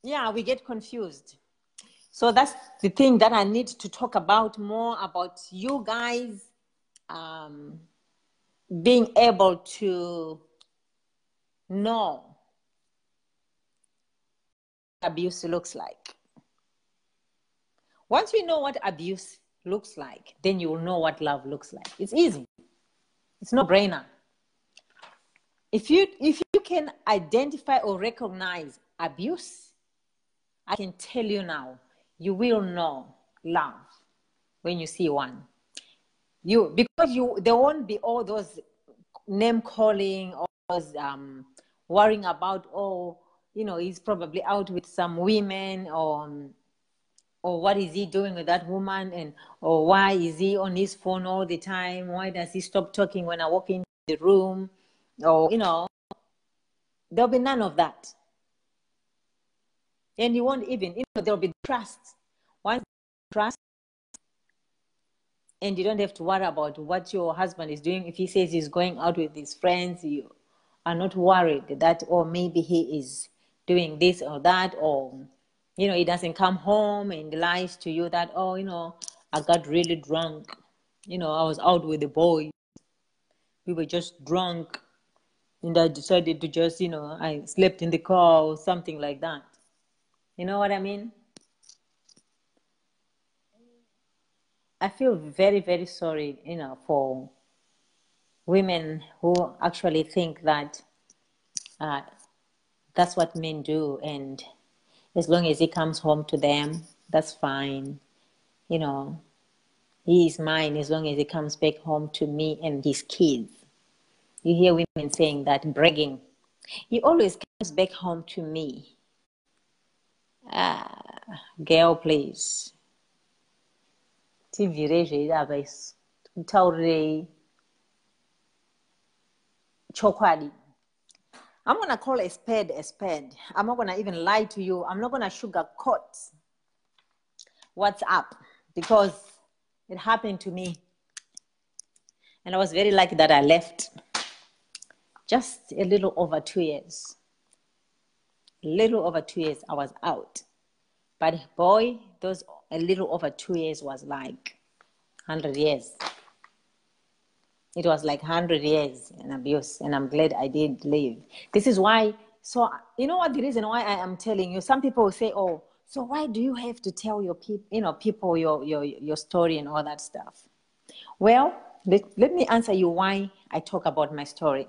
Yeah, we get confused. So that's the thing that I need to talk about more, about you guys being able to know what abuse looks like. Once you know what abuse looks like, then you will know what love looks like. It's easy. It's no brainer. If you can identify or recognize abuse, I can tell you now, you will know love when you see one. Because there won't be all those name calling, all those worrying about, he's probably out with some women, or what is he doing with that woman, or why is he on his phone all the time? Why does he stop talking when I walk into the room? Or, there'll be none of that. And you won't even, there'll be trust. Once trust, and you don't have to worry about what your husband is doing. If he says he's going out with his friends, are not worried that, or maybe he is doing this or that, or, he doesn't come home and lies to you that, oh, I got really drunk. I was out with the boys. We were just drunk. And I decided to just, I slept in the car or something like that. You know what I mean? I feel very, very sorry, for women who actually think that that's what men do. And as long as he comes home to them, that's fine. He is mine as long as he comes back home to me and his kids. You hear women saying that, bragging. He always comes back home to me. Girl, please. Chokwadi. I'm going to call a spade a spade. I'm not going to even lie to you. I'm not going to sugarcoat what's up, because it happened to me. And I was very lucky that I left. Just a little over 2 years. A little over 2 years, I was out. But boy, those a little over 2 years was like 100 years. It was like 100 years in abuse, and I'm glad I did leave. This is why, so you know what the reason why I am telling you, some people will say, oh, so why do you have to tell your people your story and all that stuff? Well, let me answer you why I talk about my story.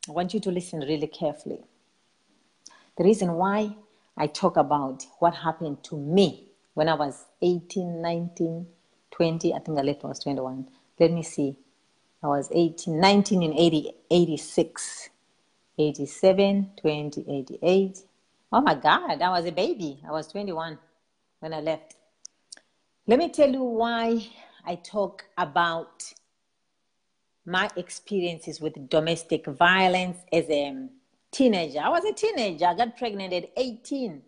I want you to listen really carefully. The reason why I talk about what happened to me when I was 18, 19, 20, I think I left when I was 21. Let me see. I was 18, 19 in 80, 86, 87, 20, 88. Oh my God, I was a baby. I was 21 when I left. Let me tell you why I talk about my experiences with domestic violence as a teenager. I was a teenager. I got pregnant at 18.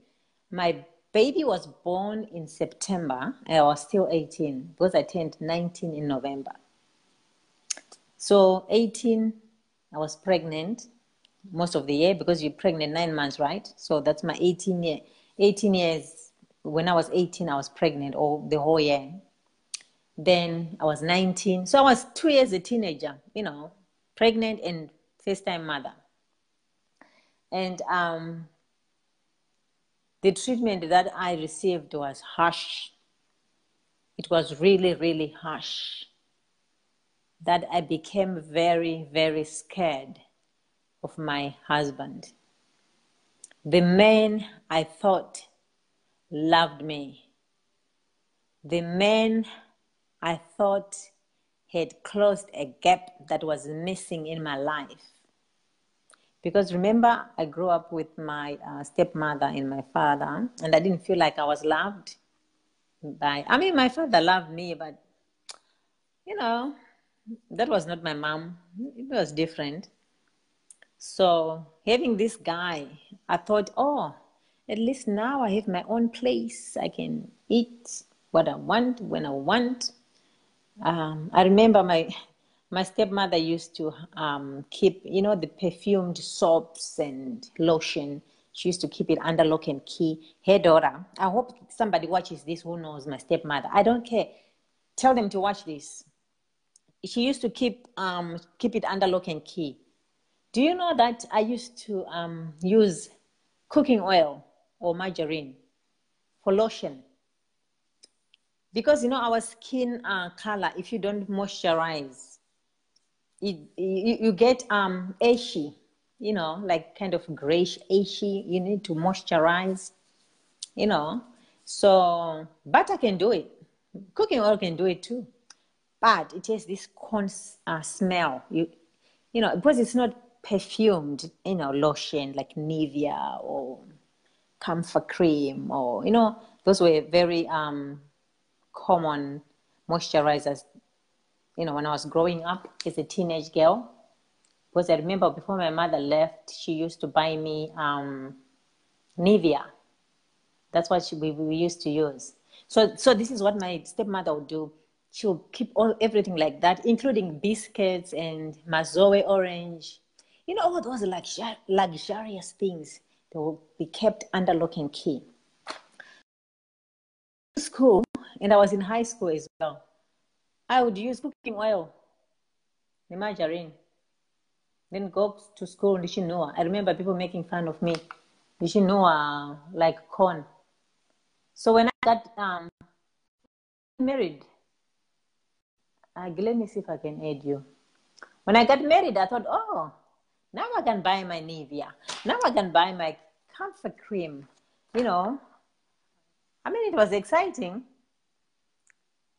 My baby was born in September. I was still 18 because I turned 19 in November. So 18, I was pregnant most of the year, because you're pregnant 9 months, right? So that's my 18 years. When I was 18, I was pregnant all the whole year. Then I was 19. So I was 2 years a teenager, pregnant and first-time mother. And the treatment that I received was harsh. It was really, really harsh. That I became very, very scared of my husband. The man I thought loved me. The man I thought had closed a gap that was missing in my life. Because remember, I grew up with my stepmother and my father, and I didn't feel like I was loved. My father loved me, but, that was not my mom. It was different. So having this guy, I thought, oh, at least now I have my own place. I can eat what I want when I want. I remember my stepmother used to keep, the perfumed soaps and lotion. She used to keep it under lock and key. Her daughter, I hope somebody watches this who knows my stepmother. I don't care. Tell them to watch this. She used to keep it under lock and key. Do you know that I used to use cooking oil or margarine for lotion? Because, our skin color, if you don't moisturize, you get ashy, like kind of grayish ashy. You need to moisturize, So butter can do it. Cooking oil can do it too. But it has this smell. Because it's not perfumed, lotion like Nivea or Comfort Cream or, those were very common moisturizers, when I was growing up as a teenage girl. Because I remember before my mother left, she used to buy me Nivea. That's what we used to use. So this is what my stepmother would do. She'll keep everything like that, including biscuits and Mazoe orange. You know, all those luxurious things, they will be kept under lock and key. School, and I was in high school as well. I would use cooking oil, the margarine. Then go to school, Nishinoa. I remember people making fun of me. Nishinoa, like corn. So when I got married, let me see if I can aid you. When I got married, I thought, oh, now I can buy my Nivea. Now I can buy my comfort cream. You know, I mean, it was exciting.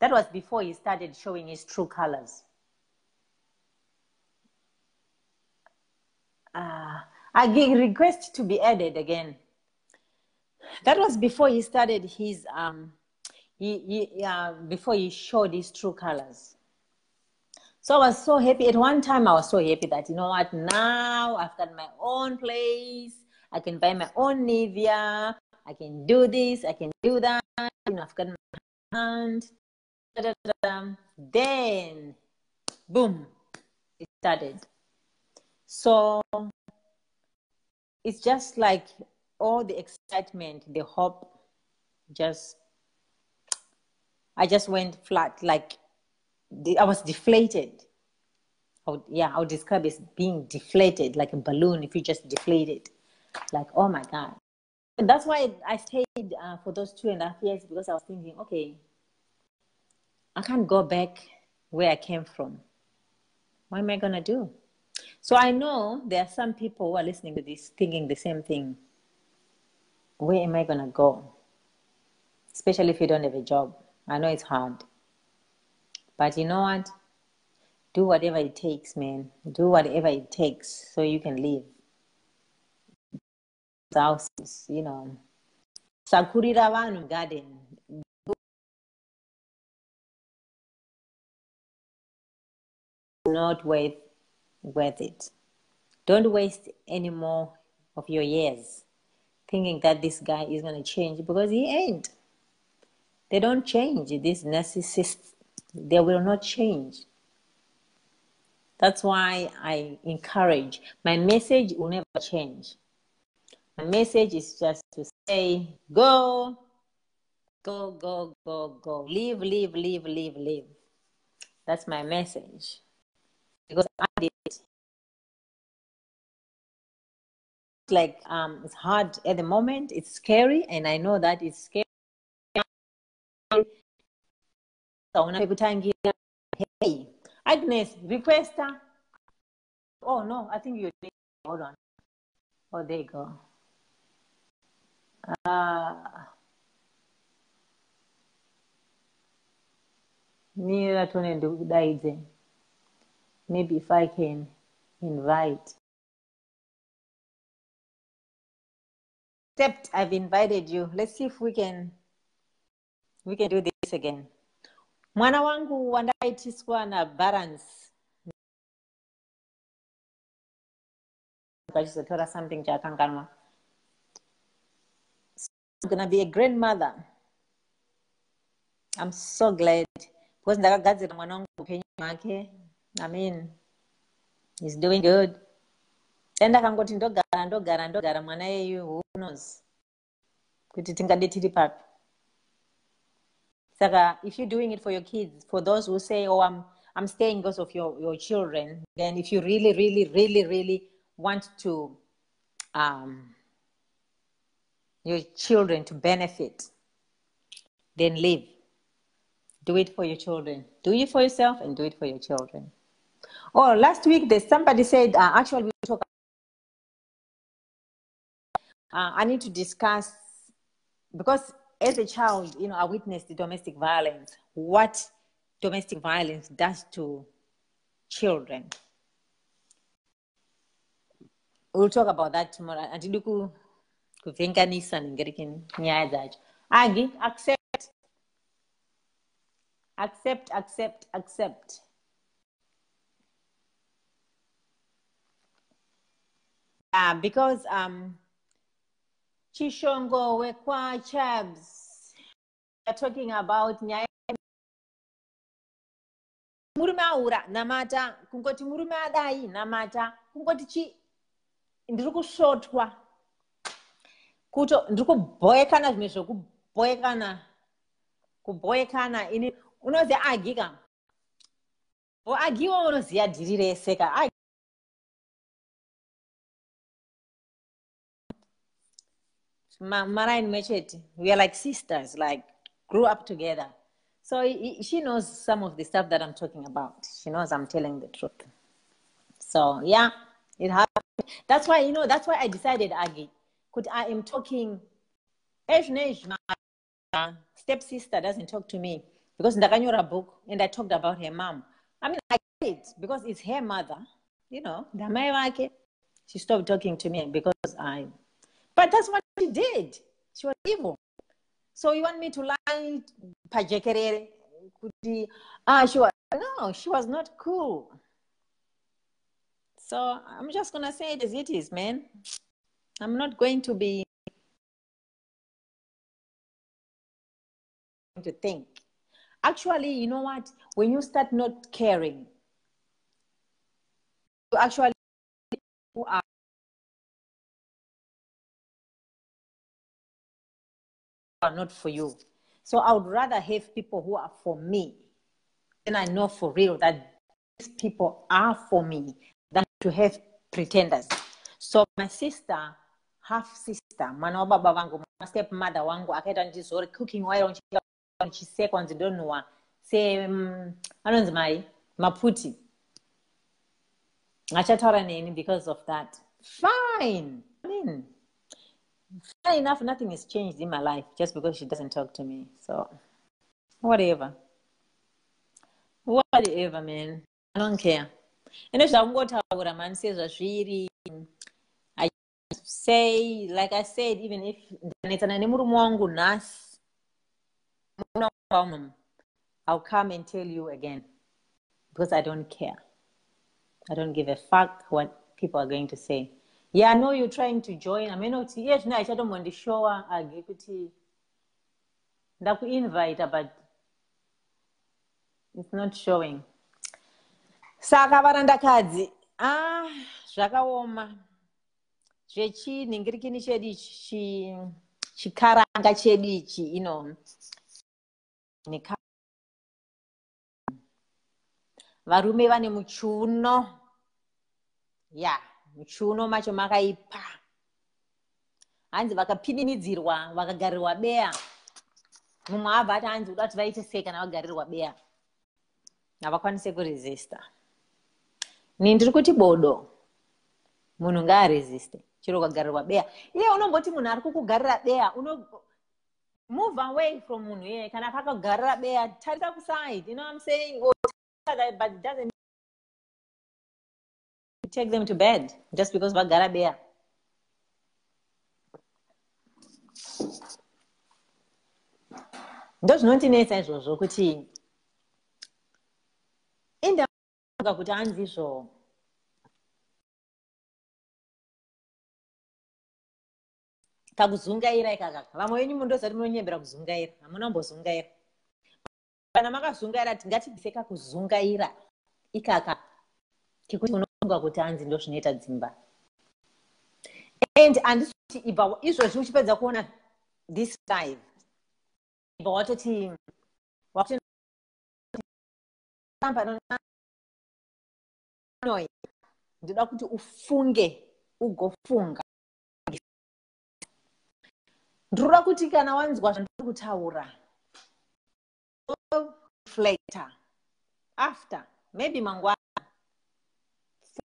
That was before he started showing his true colors. I request to be added again. That was before he started his before he showed his true colors. So I was so happy. At one time, I was so happy that, you know what, now I've got my own place. I can buy my own Nivea. I can do this. I can do that. You know, I've got my hand. Then, boom, it started. So it's just like all the excitement, the hope, I just went flat. Like I was deflated. I would describe it as being deflated, like a balloon if you just deflate it. Like, oh my God. And that's why I stayed for those 2.5 years, because I was thinking, okay, I can't go back where I came from. What am I going to do? So I know there are some people who are listening to this thinking the same thing. Where am I going to go? Especially if you don't have a job. I know it's hard. But you know what? Do whatever it takes, man. Do whatever it takes so you can live. Houses, you know. Sakurira vanhu garden. Not worth it. Don't waste any more of your years thinking that this guy is going to change, because he ain't. They don't change. These narcissists, they will not change. That's why I encourage. My message will never change. My message is just to say, go, go, go, go, go. Live, live, live, live, live. That's my message. Because I did it. Like it's hard at the moment. It's scary, and I know that it's scary. Hey, Agnes, requester. Oh no, I think you did. Hold on. Oh, there you go. Maybe if I can invite. Except I've invited you. Let's see if we can do this again. Mwana wangu wandaitiswa na balance. Something chakanganwa. I'm gonna be a grandmother. I'm so glad. Because ndakagadzira mwana wangu upenyu hwake. I mean, he's doing good. And akangoti ndogara mwana yeyu, who knows? Kuti tingade tiri papi. Saka, if you're doing it for your kids, for those who say, oh, I'm staying because of your children, then if you really, really, really, really want to your children to benefit, then live. Do it for your children. Do it for yourself and do it for your children. Oh, last week somebody said, actually we talk. I need to discuss, because as a child, you know, I witnessed domestic violence. What domestic violence does to children. We'll talk about that tomorrow. Agi, accept. Because Chishongo Wekwa Chabs are talking about murume aura namata, kungoti murume adai namata, kungoti ndiri kusvotwa kuto ndiri kubhoyekana zvimwe zvekubhoyekana ini unoziva agika agiwa unoziva dhiri rese ka maraini mechete, we are like sisters, like grew up together. So she knows some of the stuff that I'm talking about. She knows I'm telling the truth. So yeah, it happened. That's why, that's why I decided, Agi, I am talking, my stepsister doesn't talk to me because ndakanyora a book and I talked about her mom. I mean, I get it because it's her mother, she stopped talking to me because but that's what she did. She was evil. So you want me to lie, pajekerere? She was not cool. So I'm just going to say it as it is, man. I'm not going to be to think. Actually, you know what? When you start not caring, you actually are not for you. So I would rather have people who are for me, and I know for real that these people are for me, than to have pretenders. So my sister, half sister, mwana wa baba wangu, stepmother wangu, akaita ndizori cooking while chiseko nzidonwa, say anonzi mai maputi. Achataura neni because of that. Fine. I mean, fair enough, nothing has changed in my life just because she doesn't talk to me. So, whatever. Whatever, man. I don't care. And if man says I say, like I said, even if I'll come and tell you again because I don't care. I don't give a fuck what people are going to say. Yeah, I know you're trying to join. I mean, yes, no, I don't want to show invite, but it's not showing. Saka varandakadzi, zvakaoma. Zvechi chedi chikaranga chedi ichi, varume vane muchuno. Yeah, muchuno macho makaipa. Hanzi vakapinimidzirwa, vakagarirwa bea. Mumwe abva ati hanzi uda kuti vaite sei kana vagarirwa bea. Havakwanise kuresista. Ndiri kuti bodo. Munhu ngaaresiste. Chiro ukagarirwa bea. Iye unomboti munhu ari kukugarira bea, move away from munhu iye. Kana akagarira bea, tarisa kuside. You know what I'm saying? But it doesn't take them to bed just because vagara bea. Ndozvinondinetsa izvozvo kuti indaga kuti hanzi izvo kakuzungaira ikaka. Vamwe venyu mundoziva kuti munonyembera kuzungaira. Hamuna kumbozungaira. Kana makazungaira tingatibvise kakuzungaira ikaka kekuti unofunga kuti hanzi ndozvinoita dzimba. And handisi kuti ibva izvozvi uchipedza kuona this live ibva watoti ndoda kuti ufunge ugofunga. Ndinoda kuti kana wanzwa zvandiri kutaura reflector after maybe mangwana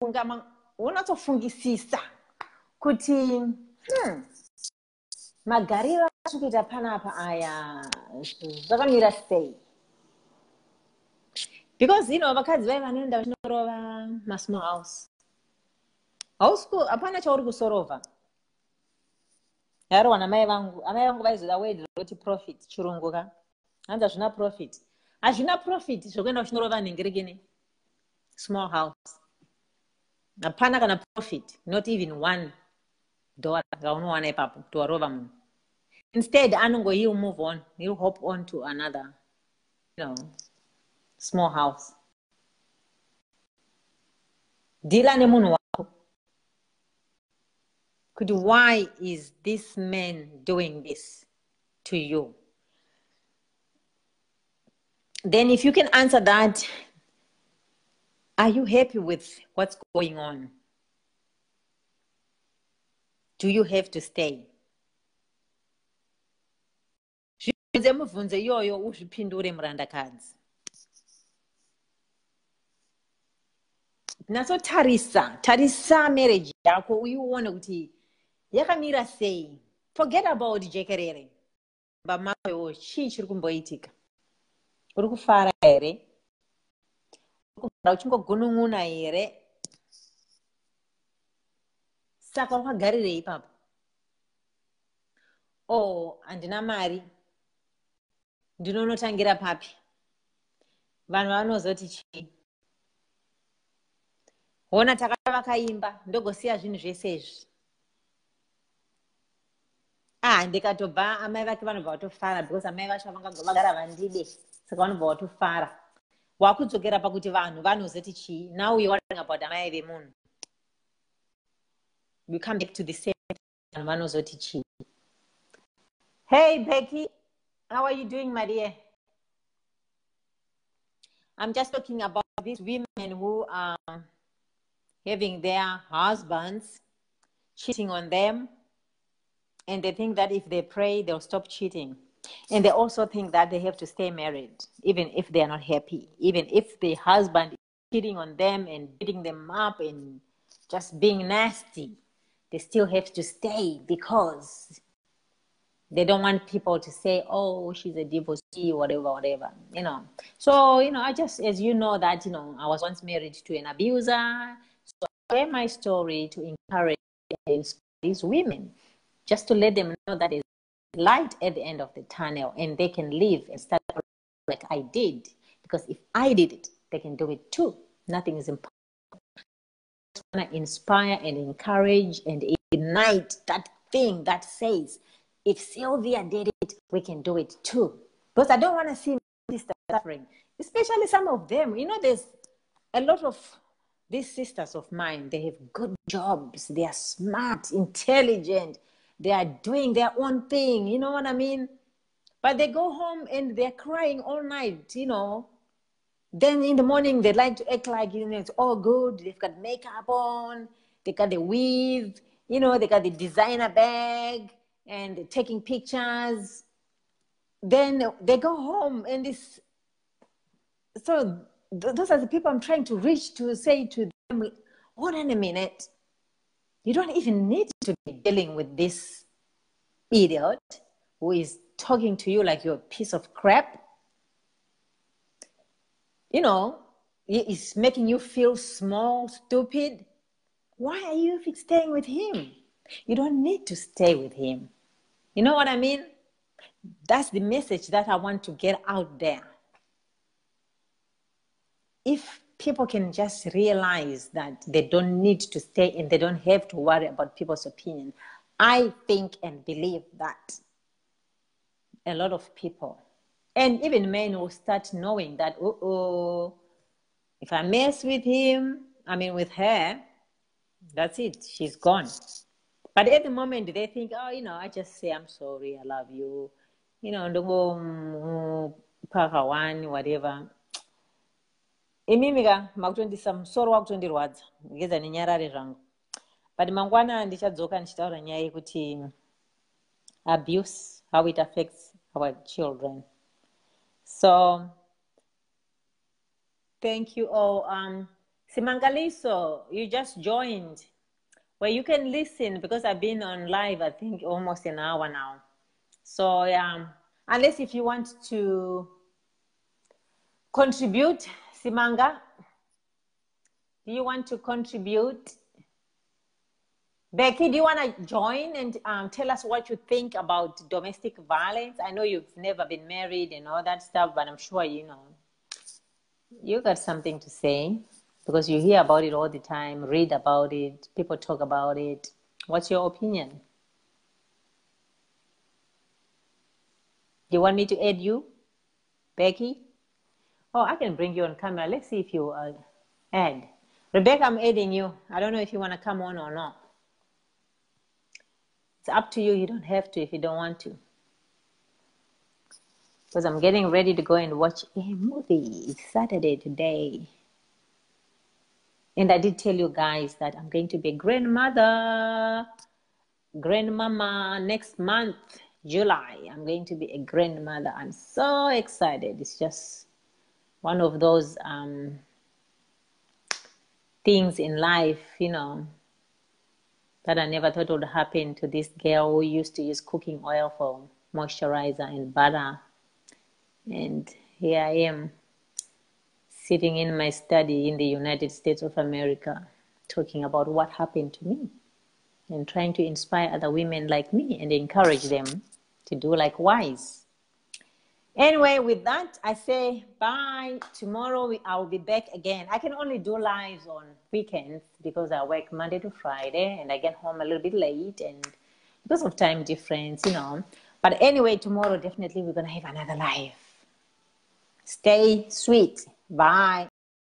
funga unatsofungisisa kuti magariro ari kuita panapa aya zvakamira sei. Because vakadzi vai vanoenda vachinorova masmall house. Hapana chauri kusorova. Yarowana amai vangu vaizoda word roti profit chirungu ka. Hanzi hazvina profit. Hazvina profit zvokuenda uchinorova nhengerekene small house. Hapana kana profit, not even $1 kaunowana ipapo kuti warova munhu. Instead, he'll move on. He'll hop on to another, small house. Deala nemunhu wako. Kuti why is this man doing this to you? Then if you can answer that, are you happy with what's going on? Do you have to stay? Zvibvunze mubvunzo iyoyo uzvipindure murandakadzi. Tarisa marriage yako uione kuti yakamira sei. Forget about jekerere. Bamayo chii chiri kumboitika. Uri kufara here? Uri kufara uchingogunun'una here? Saka wakagarirei ipapo? Oh, handina mari. Ndinonotangira papi? Vanhu vanozoti chii? Ona takava vakaimba ndogosiya zvinhu zvese izvi. Ndikatobva amai vake vanobva vatofara because amai vacho vagara vandide saka vanobva vatofara. Wakudzokera pakuti vanhu vanozoti chii? Now you're wondering about amai vemunhu. We come back to the same vanhu vanozoti chii? Hey Becky, how are you doing, my dear? I'm just talking about these women who are having their husbands cheating on them, and they think that if they pray, they'll stop cheating. And they also think that they have to stay married, even if they are not happy, even if the husband is cheating on them and beating them up and just being nasty, they still have to stay because they don't want people to say, oh, she's a divorcee, whatever, So, I just, as you know that, I was once married to an abuser. So I share my story to encourage and inspire these women, just to let them know that there's light at the end of the tunnel and they can live and start like I did. Because if I did it, they can do it too. Nothing is impossible. I just want to inspire and encourage and ignite that thing that says, if Sylvia did it, we can do it too. Because I don't want to see my sisters suffering, especially some of them. There's a lot of these sisters of mine, they have good jobs. They are smart, intelligent. They are doing their own thing. You know what I mean? But they go home and they're crying all night, Then in the morning, they like to act like, it's all good. They've got makeup on. They got the weave. They got the designer bag. And taking pictures. Then they go home and this. So those are the people I'm trying to reach to say to them, hold on a minute. You don't even need to be dealing with this idiot who is talking to you like you're a piece of crap. He's making you feel small, stupid. Why are you staying with him? You don't need to stay with him. You know what I mean? That's the message that I want to get out there. If people can just realize that they don't need to stay and they don't have to worry about people's opinion, I think and believe that a lot of people, and even men, will start knowing that, if I mess with with her, that's it, she's gone. But at the moment, they think, I just say, I'm sorry, I love you. Paka one, whatever. Imimika, makutondisa musoro wakutondirwadza, ngeza nenyarare zvangu. But mangwana ndichadzoka ndichitaura nyaya yekuti abuse, how it affects our children. So, thank you all. Simangaliso, you just joined. Well, you can listen because I've been on live, I think, almost an hour now. So, unless if you want to contribute, Simanga, do you want to contribute? Becky, do you want to join and tell us what you think about domestic violence? I know you've never been married and all that stuff, but I'm sure you got something to say. Because you hear about it all the time, read about it, people talk about it. What's your opinion? You want me to add you, Becky? Oh, I can bring you on camera. Let's see if you add. Rebecca, I'm adding you. I don't know if you want to come on or not. It's up to you. You don't have to if you don't want to. Because I'm getting ready to go and watch a movie. It's Saturday today. And I did tell you guys that I'm going to be a grandmother, grandmama next month, July. I'm going to be a grandmother. I'm so excited. It's just one of those things in life, you know, that I never thought would happen to this girl who used to use cooking oil for moisturizer and butter. And here I am, sitting in my study in the United States of America, talking about what happened to me and trying to inspire other women like me and encourage them to do likewise. Anyway, with that, I say bye. Tomorrow I'll be back again. I can only do lives on weekends because I work Monday to Friday and I get home a little bit late and because of time difference, you know. But anyway, tomorrow definitely we're going to have another live. Stay sweet. Bye.